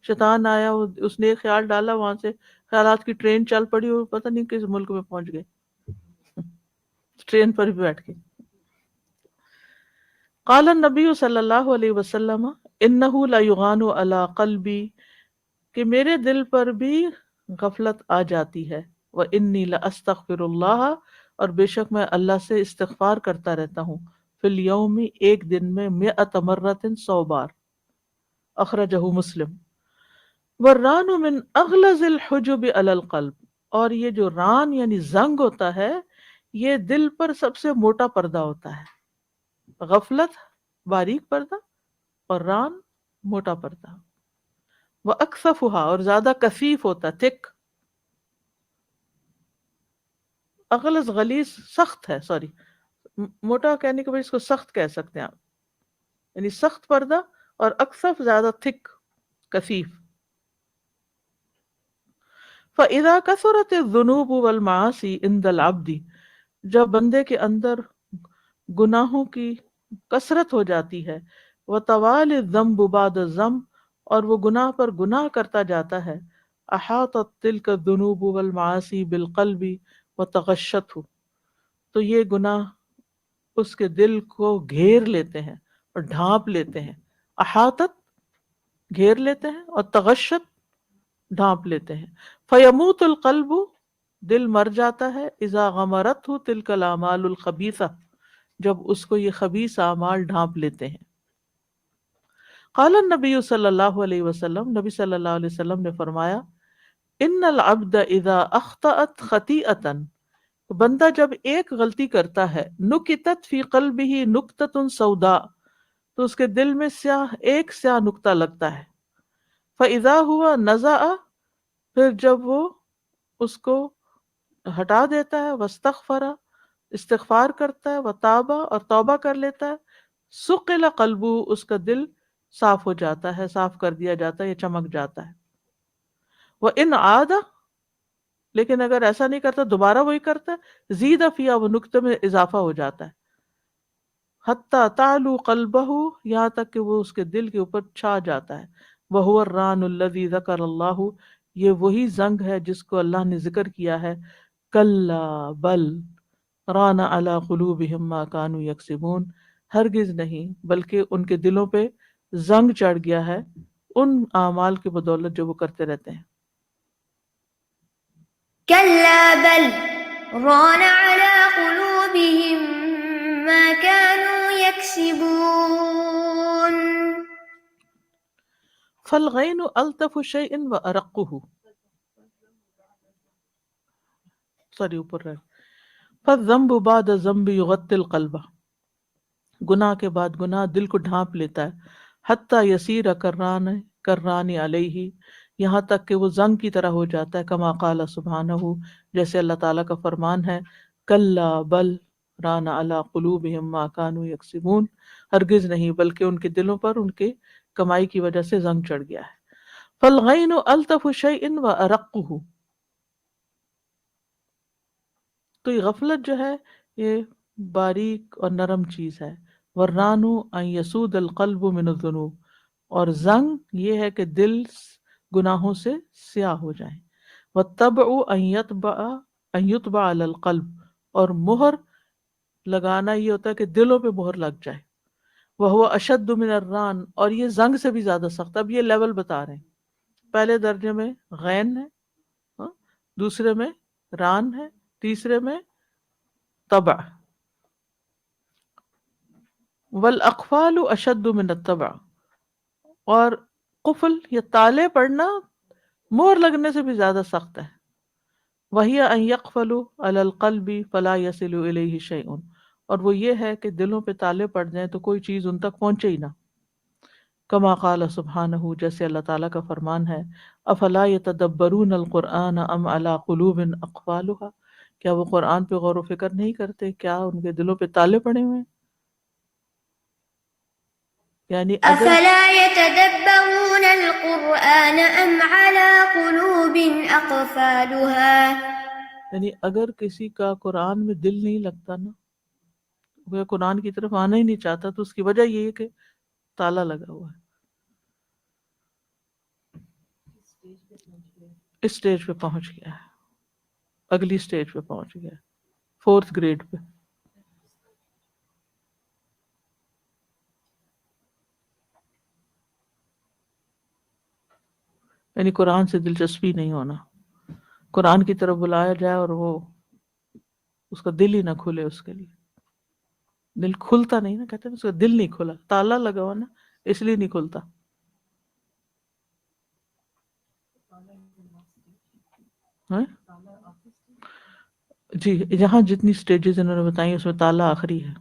شیطان آیا، اس نے ایک خیال ڈالا، وہاں سے خیالات کی ٹرین چل پڑی اور پتہ نہیں کس ملک میں پہنچ گئے، ٹرین پر بھی بیٹھ کے. قال النبی صلی اللہ علیہ وسلم انہ لا یغان علی قلبی، کہ میرے دل پر بھی غفلت آ جاتی ہے، وانی لاستغفر اللہ، اور بے شک میں اللہ سے استغفار کرتا رہتا ہوں، فی الیوم، ایک دن میں، 100 مرۃ، 100 بار. اخرجہ مسلم. والران من اغلظ الحجب علی القلب، اور یہ جو ران یعنی زنگ ہوتا ہے، یہ دل پر سب سے موٹا پردہ ہوتا ہے. غفلت باریک پردہ اور ران موٹا پردہ. وَأَكْثَفُهَا، اور زیادہ کثیف ہوتا، تھک. اغلظ غلیظ سخت ہے، سوری موٹا کہنے کے بعد اس کو سخت کہہ سکتے ہیں آپ، یعنی سخت پردہ، اور اکثف زیادہ تھک، کثیف. فَإِذَا كَثُرَتِ الذُّنُوبُ وَالْمَعَاصِي عِنْدَ الْعَبْدِ، جب بندے کے اندر گناہوں کی کثرت ہو جاتی ہے، وَطَوَالِ الذَّنْبُ بَعْدَ الذَّنْبِ، اور وہ گناہ پر گناہ کرتا جاتا ہے، احاطت تلک الذنوب والمعاصی بالقلب وتغشته، تو یہ گناہ اس کے دل کو گھیر لیتے ہیں اور ڈھانپ لیتے ہیں. احاطت گھیر لیتے ہیں، اور تغشت ڈھانپ لیتے ہیں. فیموت القلب، دل مر جاتا ہے، اذا غمرته تلک الاعمال الخبیثہ، جب اس کو یہ خبیث اعمال ڈھانپ لیتے ہیں. قال النبی صلی اللہ علیہ وسلم، نبی صلی اللہ علیہ وسلم نے فرمایا، ان العبد اذا اخطأت خطیئۃ، بندہ جب ایک غلطی کرتا ہے، نکتت فی قلبہ نکتۃ سوداء، تو اس کے دل میں ایک سیاہ نقطہ لگتا ہے. فاذا ہوا نزع، پھر جب وہ اس کو ہٹا دیتا ہے، واستغفر، استغفار کرتا ہے، وتاب، اور توبہ کر لیتا ہے، سقل قلبہ، اس کا دل صاف ہو جاتا ہے، صاف کر دیا جاتا ہے، یہ چمک جاتا ہے. وَإِنْ عَادَ، لیکن اگر ایسا نہیں کرتا، دوبارہ وہی کرتا ہے، زید فیہا، وہ نقطے میں اضافہ ہو جاتا ہے، حتی تعلو قلبہ، یہاں تک کہ وہ اس کے دل کے اوپر چھا جاتا ہے. وَهُوَ الرَّانُ الَّذِي ذَكَرَ اللَّهُ، یہ وہی زنگ ہے جس کو اللہ نے ذکر کیا ہے. کلا بل رانا علی قلوبہم ما کانوا یکسبون، ہرگز نہیں بلکہ ان کے دلوں پہ زنگ چڑھ گیا ہے ان اعمال کی بدولت جو وہ کرتے رہتے ہیں. كلا بل ران على قلوبهم ما كانوا يكسبون. فالغین الطف شیء وارقہ، اوپر رہ فالذنب بعد الذنب یغطی القلب، گناہ کے بعد گناہ دل کو ڈھانپ لیتا ہے. حتی یسیر کران علیہ، یہاں تک کہ وہ زنگ کی طرح ہو جاتا ہے. کما قال سبحانہ، جیسے اللہ تعالیٰ کا فرمان ہے، کلا بل ران علی قلوبہم ما کانوا یکسبون، ہرگز نہیں بلکہ ان کے دلوں پر ان کے کمائی کی وجہ سے زنگ چڑھ گیا ہے. فالغین الطف شیء وارقہ، تو یہ غفلت جو ہے یہ باریک اور نرم چیز ہے. ورانو ان یسود القلب من الذنوب، اور زنگ یہ ہے کہ دل گناہوں سے سیاہ ہو جائیں. والطبع ان یطبع علی القلب، اور مہر لگانا یہ ہوتا ہے کہ دلوں پہ مہر لگ جائے. وہو اشد من الران، اور یہ زنگ سے بھی زیادہ سخت. اب یہ لیول بتا رہے ہیں، پہلے درجے میں غین ہے، دوسرے میں ران ہے، تیسرے میں طبع. والاقفال اشد من الطبع، اور قفل یا تالے پڑنا مہر لگنے سے بھی زیادہ سخت ہے. وہی ان یقفلوا علی القلب فلا یصل الیہ شیء، اور وہ یہ ہے کہ دلوں پہ تالے پڑ جائیں تو کوئی چیز ان تک پہنچے ہی نہ. کما قال سبحانہ، جیسے اللہ تعالیٰ کا فرمان ہے، افلا یتدبرون القرآن ام علی قلوب اقفالها، کیا وہ قرآن پہ غور و فکر نہیں کرتے، کیا ان کے دلوں پہ تالے پڑے ہوئے ہیں؟ یعنی اگر أفلا يتدبرون القرآن أم على قلوب أقفالها. یعنی اگر کسی کا قرآن میں دل نہیں لگتا نا، وہ قرآن کی طرف آنا ہی نہیں چاہتا، تو اس کی وجہ یہ ہے کہ تالا لگا ہوا ہے. اس سٹیج پہ پہنچ گیا ہے، اگلی سٹیج پہ پہنچ گیا ہے، 4th گریڈ پہ. یعنی قرآن سے دلچسپی نہیں ہونا، قرآن کی طرف بلایا جائے اور وہ اس کا دل ہی نہ کھلے، اس کے لیے دل کھلتا نہیں نا، کہتے ہیں اس کا دل نہیں کھلا، تالا لگا ہوا نا، اس لیے نہیں کھلتا. ہاں؟ جی، جہاں جتنی سٹیجز انہوں نے بتائی اس میں تالا آخری ہے.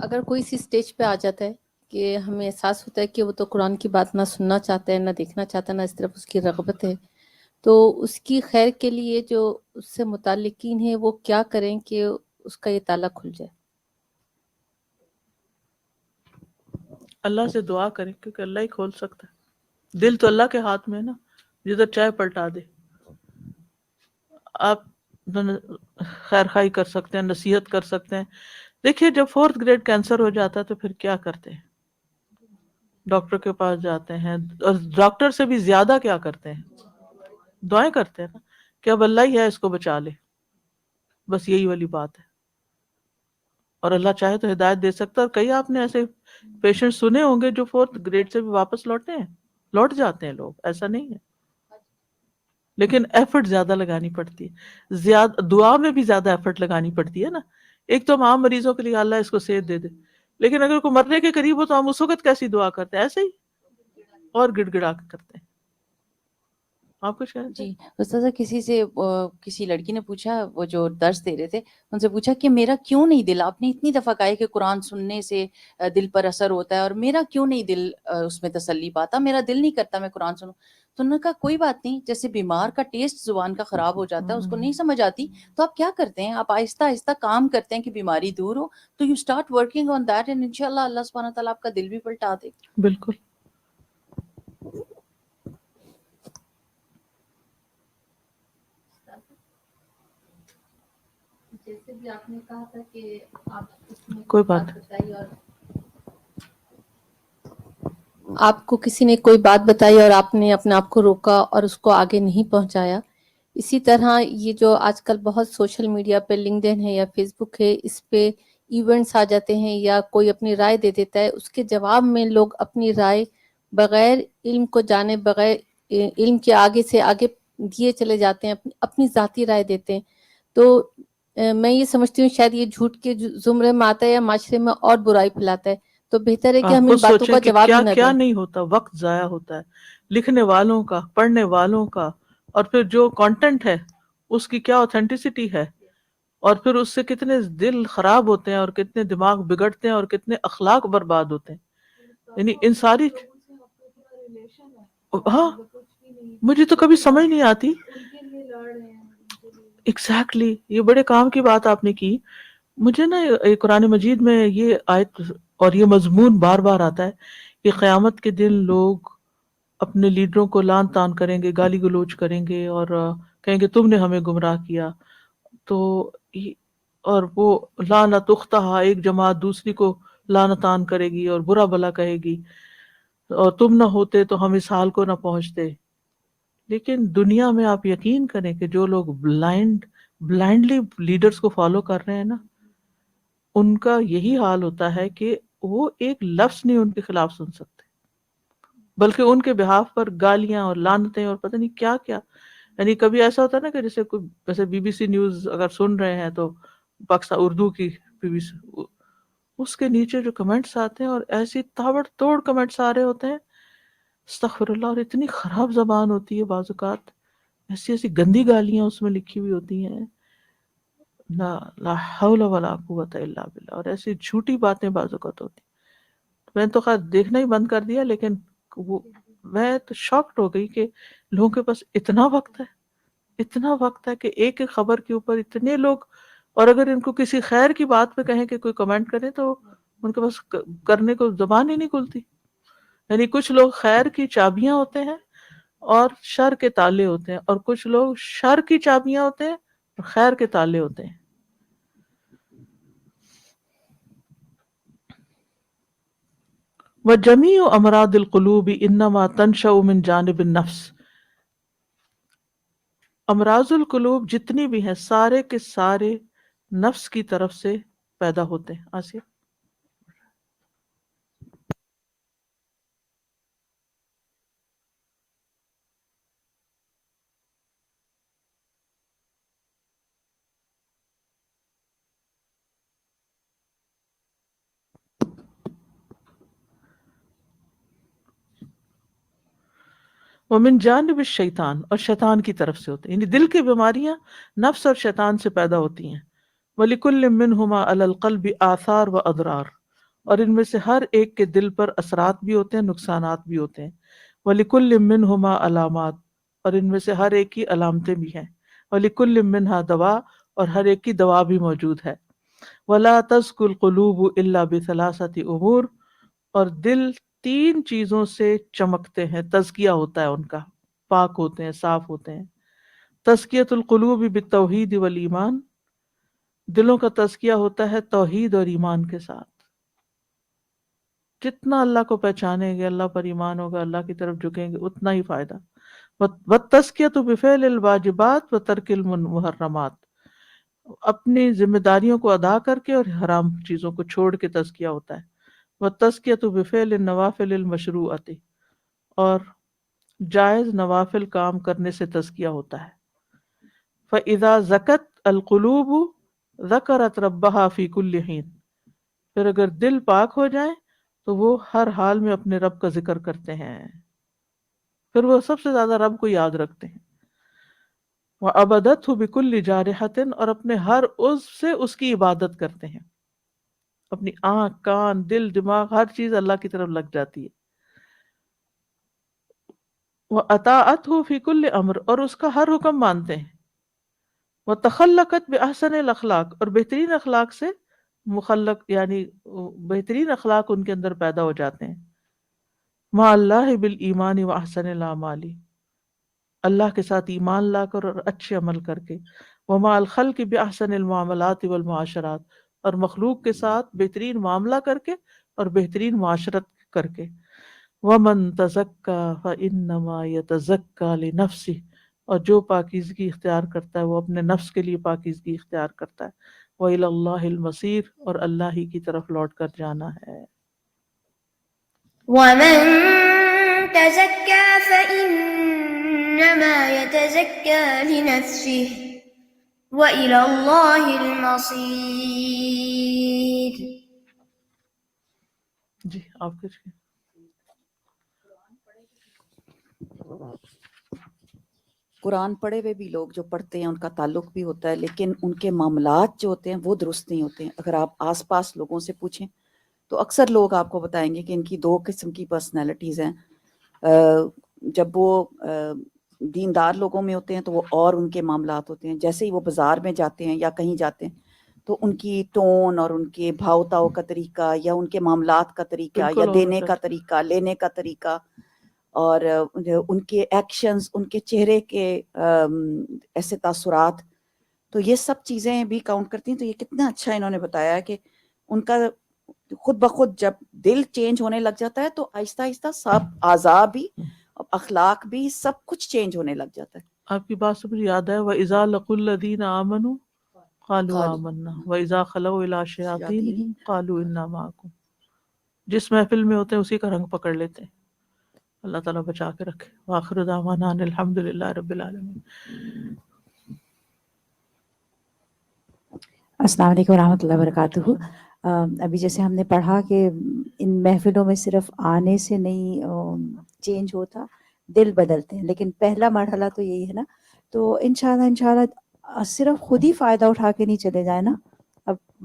اگر کوئی سی اسٹیج پہ آ جاتا ہے کہ ہمیں احساس ہوتا ہے کہ وہ تو قرآن کی بات نہ سننا چاہتا ہے، نہ دیکھنا چاہتا ہے، نہ اس طرف اس کی رغبت ہے، تو اس کی خیر کے لیے جو اس سے متعلقین ہیں وہ کیا کریں کہ اس کا یہ تالا کھل جائے؟ اللہ سے دعا کریں، کیونکہ اللہ ہی کھول سکتا ہے. دل تو اللہ کے ہاتھ میں ہے نا، جدھر چاہے پلٹا دے. آپ خیر خواہی کر سکتے ہیں، نصیحت کر سکتے ہیں. دیکھیے جب 4th گریڈ کینسر ہو جاتا ہے تو پھر کیا کرتے ہیں؟ ڈاکٹر کے پاس جاتے ہیں، اور ڈاکٹر سے بھی زیادہ کیا کرتے ہیں؟ دعائیں کرتے ہیں نا کہ اب اللہ ہی ہے اس کو بچا لے. بس یہی والی بات ہے. اور اللہ چاہے تو ہدایت دے سکتا ہے. اور کئی آپ نے ایسے پیشنٹ سنے ہوں گے جو 4th گریڈ سے بھی واپس لوٹ جاتے ہیں لوگ، ایسا نہیں ہے. لیکن ایفرٹ زیادہ لگانی پڑتی ہے، دعا میں بھی زیادہ ایفرٹ لگانی پڑتی ہے نا. ایک تو ہم عام مریضوں کے لیے اللہ اس کو صحت دے دے، لیکن اگر کوئی مرنے کے قریب ہو تو ہم اس وقت کیسی دعا کرتے ہیں؟ ایسے ہی اور گڑ گڑا کے کرتے ہیں. آپ کچھ کہتے ہیں؟ جی استاذہ، کسی لڑکی نے پوچھا، وہ جو درس دے رہے تھے ان سے پوچھا کہ میرا کیوں نہیں دل، آپ نے اتنی دفعہ کہا ہے کہ قرآن سننے سے دل پر اثر ہوتا ہے، اور میرا کیوں نہیں دل اس میں تسلی پاتا، میرا دل نہیں کرتا میں قرآن سنوں. تو انہوں نے کہا کوئی بات نہیں، جیسے بیمار کا ٹیسٹ زبان کا خراب ہو جاتا ہے، اس کو نہیں سمجھ آتی، تو آپ کیا کرتے ہیں؟ آپ آہستہ آہستہ کام کرتے ہیں کہ بیماری دور ہو. تو you start working on that, and انشاءاللہ اللہ سبحانہ تعالیٰ آپ کا دل بھی پلٹا دے. بالکل. جیسے بھی آپ نے کہا تھا کہ آپ اس میں کوئی بات بتائیے. اور آپ کو کسی نے کوئی بات بتائی اور آپ نے اپنے آپ کو روکا اور اس کو آگے نہیں پہنچایا. اسی طرح یہ جو آج کل بہت سوشل میڈیا پہ لنکڈ ان ہے یا فیس بک ہے، اس پہ ایونٹس آ جاتے ہیں یا کوئی اپنی رائے دے دیتا ہے، اس کے جواب میں لوگ اپنی رائے بغیر علم کو جانے، بغیر علم کے آگے سے آگے دیے چلے جاتے ہیں، اپنی ذاتی رائے دیتے ہیں. تو میں یہ سمجھتی ہوں شاید یہ جھوٹ کے زمرے میں آتا ہے یا معاشرے میں اور برائی پھیلاتا ہے. تو بہتر ہے کہ آپ ہم خود ان باتوں سوچیں کا کہ جواب کیا ہی نہ کیا دیں. نہیں ہوتا، وقت ضائع ہوتا ہے لکھنے والوں کا، پڑھنے والوں کا، اور پھر جو کانٹینٹ ہے اس کی کیا اوتھینٹسٹی ہے، اور پھر اس سے کتنے دل خراب ہوتے ہیں اور کتنے دماغ بگڑتے ہیں اور کتنے اخلاق برباد ہوتے ہیں. یعنی ان ساری ہاں مجھے تو کبھی سمجھ نہیں آتی. ایگزیکٹلی یہ بڑے کام کی بات آپ نے کی. مجھے نا قرآن مجید میں یہ آیت اور یہ مضمون بار بار آتا ہے کہ قیامت کے دن لوگ اپنے لیڈروں کو لعن طعن کریں گے، گالی گلوچ کریں گے اور کہیں گے تم نے ہمیں گمراہ کیا. تو اور وہ لعنت اختہا، ایک جماعت دوسری کو لعنت طعن کرے گی اور برا بھلا کہے گی، اور تم نہ ہوتے تو ہم اس حال کو نہ پہنچتے. لیکن دنیا میں آپ یقین کریں کہ جو لوگ بلائنڈلی لیڈرز کو فالو کر رہے ہیں نا، ان کا یہی حال ہوتا ہے کہ وہ ایک لفظ نہیں ان کے خلاف سن سکتے، بلکہ ان کے بہاف پر گالیاں اور لعنتیں اور پتہ نہیں کیا کیا. یعنی کبھی ایسا ہوتا ہے نا کہ جیسے کوئی ویسے بی بی سی نیوز اگر سن رہے ہیں تو پاکستان اردو کی بی بی سی، اس کے نیچے جو کمنٹس آتے ہیں اور ایسی تابڑ توڑ کمنٹس آ رہے ہوتے ہیں، استغفر اللہ، اور اتنی خراب زبان ہوتی ہے بعض اوقات، ایسی ایسی گندی گالیاں اس میں لکھی ہوئی ہوتی ہیں، لا حول ولا قوت الا باللہ، اور ایسی جھوٹی باتیں بعض اوقات ہوتی. میں تو خیر دیکھنا ہی بند کر دیا، لیکن وہ میں تو شاکڈ ہو گئی کہ لوگوں کے پاس اتنا وقت ہے، اتنا وقت ہے کہ ایک ایک خبر کے اوپر اتنے لوگ، اور اگر ان کو کسی خیر کی بات پہ کہیں کہ کوئی کمنٹ کرے تو ان کے پاس کرنے کو زبان ہی نہیں کھلتی. یعنی کچھ لوگ خیر کی چابیاں ہوتے ہیں اور شر کے تالے ہوتے ہیں، اور کچھ لوگ شر کی چابیاں ہوتے ہیں اور خیر کے تالے ہوتے ہیں. وَجَمِيعُ أَمْرَاضِ الْقُلُوبِ إِنَّمَا تَنشَأُ مِنْ جَانِبِ النَّفْسِ. امراض القلوب جتنی بھی ہیں سارے کے سارے نفس کی طرف سے پیدا ہوتے ہیں. آسیہ ومن جانب الشیطان، اور شیطان کی طرف سے ہوتے ہیں. یعنی دل کی بیماریاں نفس اور شیطان سے پیدا ہوتی ہیں. وَلِكُلٍّ مِّنْهُمَا عَلَى الْقَلْبِ آثار وَأَضْرَار، اور ان میں سے ہر ایک کے دل پر اثرات بھی ہوتے ہیں، نقصانات بھی ہوتے ہیں. وَلِكُلٍّ مِّنْهُمَا علامات، اور ان میں سے ہر ایک کی علامتیں بھی ہیں. وَلِكُلٍّ مِّنْهَا دوا، اور ہر ایک کی دوا بھی موجود ہے. وَلَا تَزْكُو الْقُلُوبُ إِلَّا بِثَلَاثَةِ أُمُورٍ، اور دل تین چیزوں سے چمکتے ہیں، تزکیہ ہوتا ہے ان کا، پاک ہوتے ہیں، صاف ہوتے ہیں. تزکیۃ القلوب بالتوحید والایمان، دلوں کا تزکیہ ہوتا ہے توحید اور ایمان کے ساتھ. جتنا اللہ کو پہچانیں گے، اللہ پر ایمان ہوگا، اللہ کی طرف جھکیں گے، اتنا ہی فائدہ. والتزکیۃ بفعل الواجبات وترک المحرمات، اپنی ذمہ داریوں کو ادا کر کے اور حرام چیزوں کو چھوڑ کے تزکیہ ہوتا ہے. والتزکیۃ بفعل النوافل المشروعۃ، اور جائز نوافل کام کرنے سے تزکیہ ہوتا ہے. فَإِذَا زَكَتْ الْقُلُوبُ ذَكَرَتْ رَبَّهَا فِي كُلِّ حِينٍ، پھر اگر دل پاک ہو جائیں تو وہ ہر حال میں اپنے رب کا ذکر کرتے ہیں، پھر وہ سب سے زیادہ رب کو یاد رکھتے ہیں. وَعَبَدَتْهُ بِكُلِّ جَارِحَةٍ، اور اپنے ہر عضو سے اس کی عبادت کرتے ہیں. اپنی آنکھ، کان، دل، دماغ، ہر چیز اللہ کی طرف لگ جاتی ہے. وَأَطَاعَتْهُ فِي كُلِّ أَمْرٍ، اور اس کا ہر حکم مانتے ہیں. وَتَخَلَّقَتْ بِأَحْسَنِ الْأَخْلَاقِ، اور بہترین اخلاق سے مخلق، یعنی بہترین اخلاق ان کے اندر پیدا ہو جاتے ہیں. مَعَ اللَّهِ بِالْإِيمَانِ وَأَحْسَنِ الْأَعْمَالِ، اللہ کے ساتھ ایمان لا کر اور اچھے عمل کر کے. وَمَعَ الْخَلْقِ بِأَحْسَنِ الْمُعَامَلَاتِ وَالْمُعَاشَرَاتِ، اور مخلوق کے ساتھ بہترین معاملہ کر کے اور بہترین معاشرت کر کے. وَمَن تَزَكَّى فَإِنَّمَا يَتَزَكَّى لِنَفْسِهِ، اور جو پاکیزگی اختیار کرتا ہے وہ اپنے نفس کے لیے پاکیزگی اختیار کرتا ہے. وَإِلَى اللَّهِ الْمَصِيرُ، اور اللہ ہی کی طرف لوٹ کر جانا ہے. ومن تزكى فإنما يتزكى لنفسه وإلى الله المصير. جی آپ کچھ قرآن پڑھے ہوئے بھی لوگ جو پڑھتے ہیں ان کا تعلق بھی ہوتا ہے، لیکن ان کے معاملات جو ہوتے ہیں وہ درست نہیں ہوتے ہیں. اگر آپ آس پاس لوگوں سے پوچھیں تو اکثر لوگ آپ کو بتائیں گے کہ ان کی 2 قسم کی پرسنالٹیز ہیں. جب وہ دیندار لوگوں میں ہوتے ہیں تو وہ اور ان کے معاملات ہوتے ہیں. جیسے ہی وہ بازار میں جاتے ہیں یا کہیں جاتے ہیں تو ان کی ٹون اور ان کے بھاؤ تاؤ کا طریقہ یا ان کے معاملات کا طریقہ یا دینے کا طریقہ، لینے کا طریقہ، اور ان کے ایکشنز، ان کے چہرے کے ایسے تاثرات، تو یہ سب چیزیں بھی کاؤنٹ کرتی ہیں. تو یہ کتنا اچھا انہوں نے بتایا کہ ان کا خود بخود جب دل چینج ہونے لگ جاتا ہے تو آہستہ آہستہ سب اعضاء بھی، اخلاق بھی، سب کچھ چینج ہونے لگ جاتا ہے. آپ کی بات سے مجھے یاد ہے وَإِذَا لَقُوا الَّذِينَ آمَنُوا قَالُوا آمَنَّا وَإِذَا خَلَوْا إِلَىٰ شَيَاطِينِهِمْ قَالُوا إِنَّا مَعَكُمْ. جس محفل میں ہوتے ہیں اسی کا رنگ پکڑ لیتے ہیں. اللہ تعالیٰ بچا کے رکھے. وآخر دعوانا ان الحمد للہ رب العالمین. السلام علیکم ورحمۃ اللہ وبرکاتہ. ابھی جیسے ہم نے پڑھا کہ ان محفلوں میں صرف آنے سے نہیں چینج ہوتا، دل بدلتے ہیں، لیکن پہلا مرحلہ تو یہی ہے نا. تو انشاءاللہ صرف خود ہی فائدہ اٹھا کے نہیں چلے جائیں نا. اب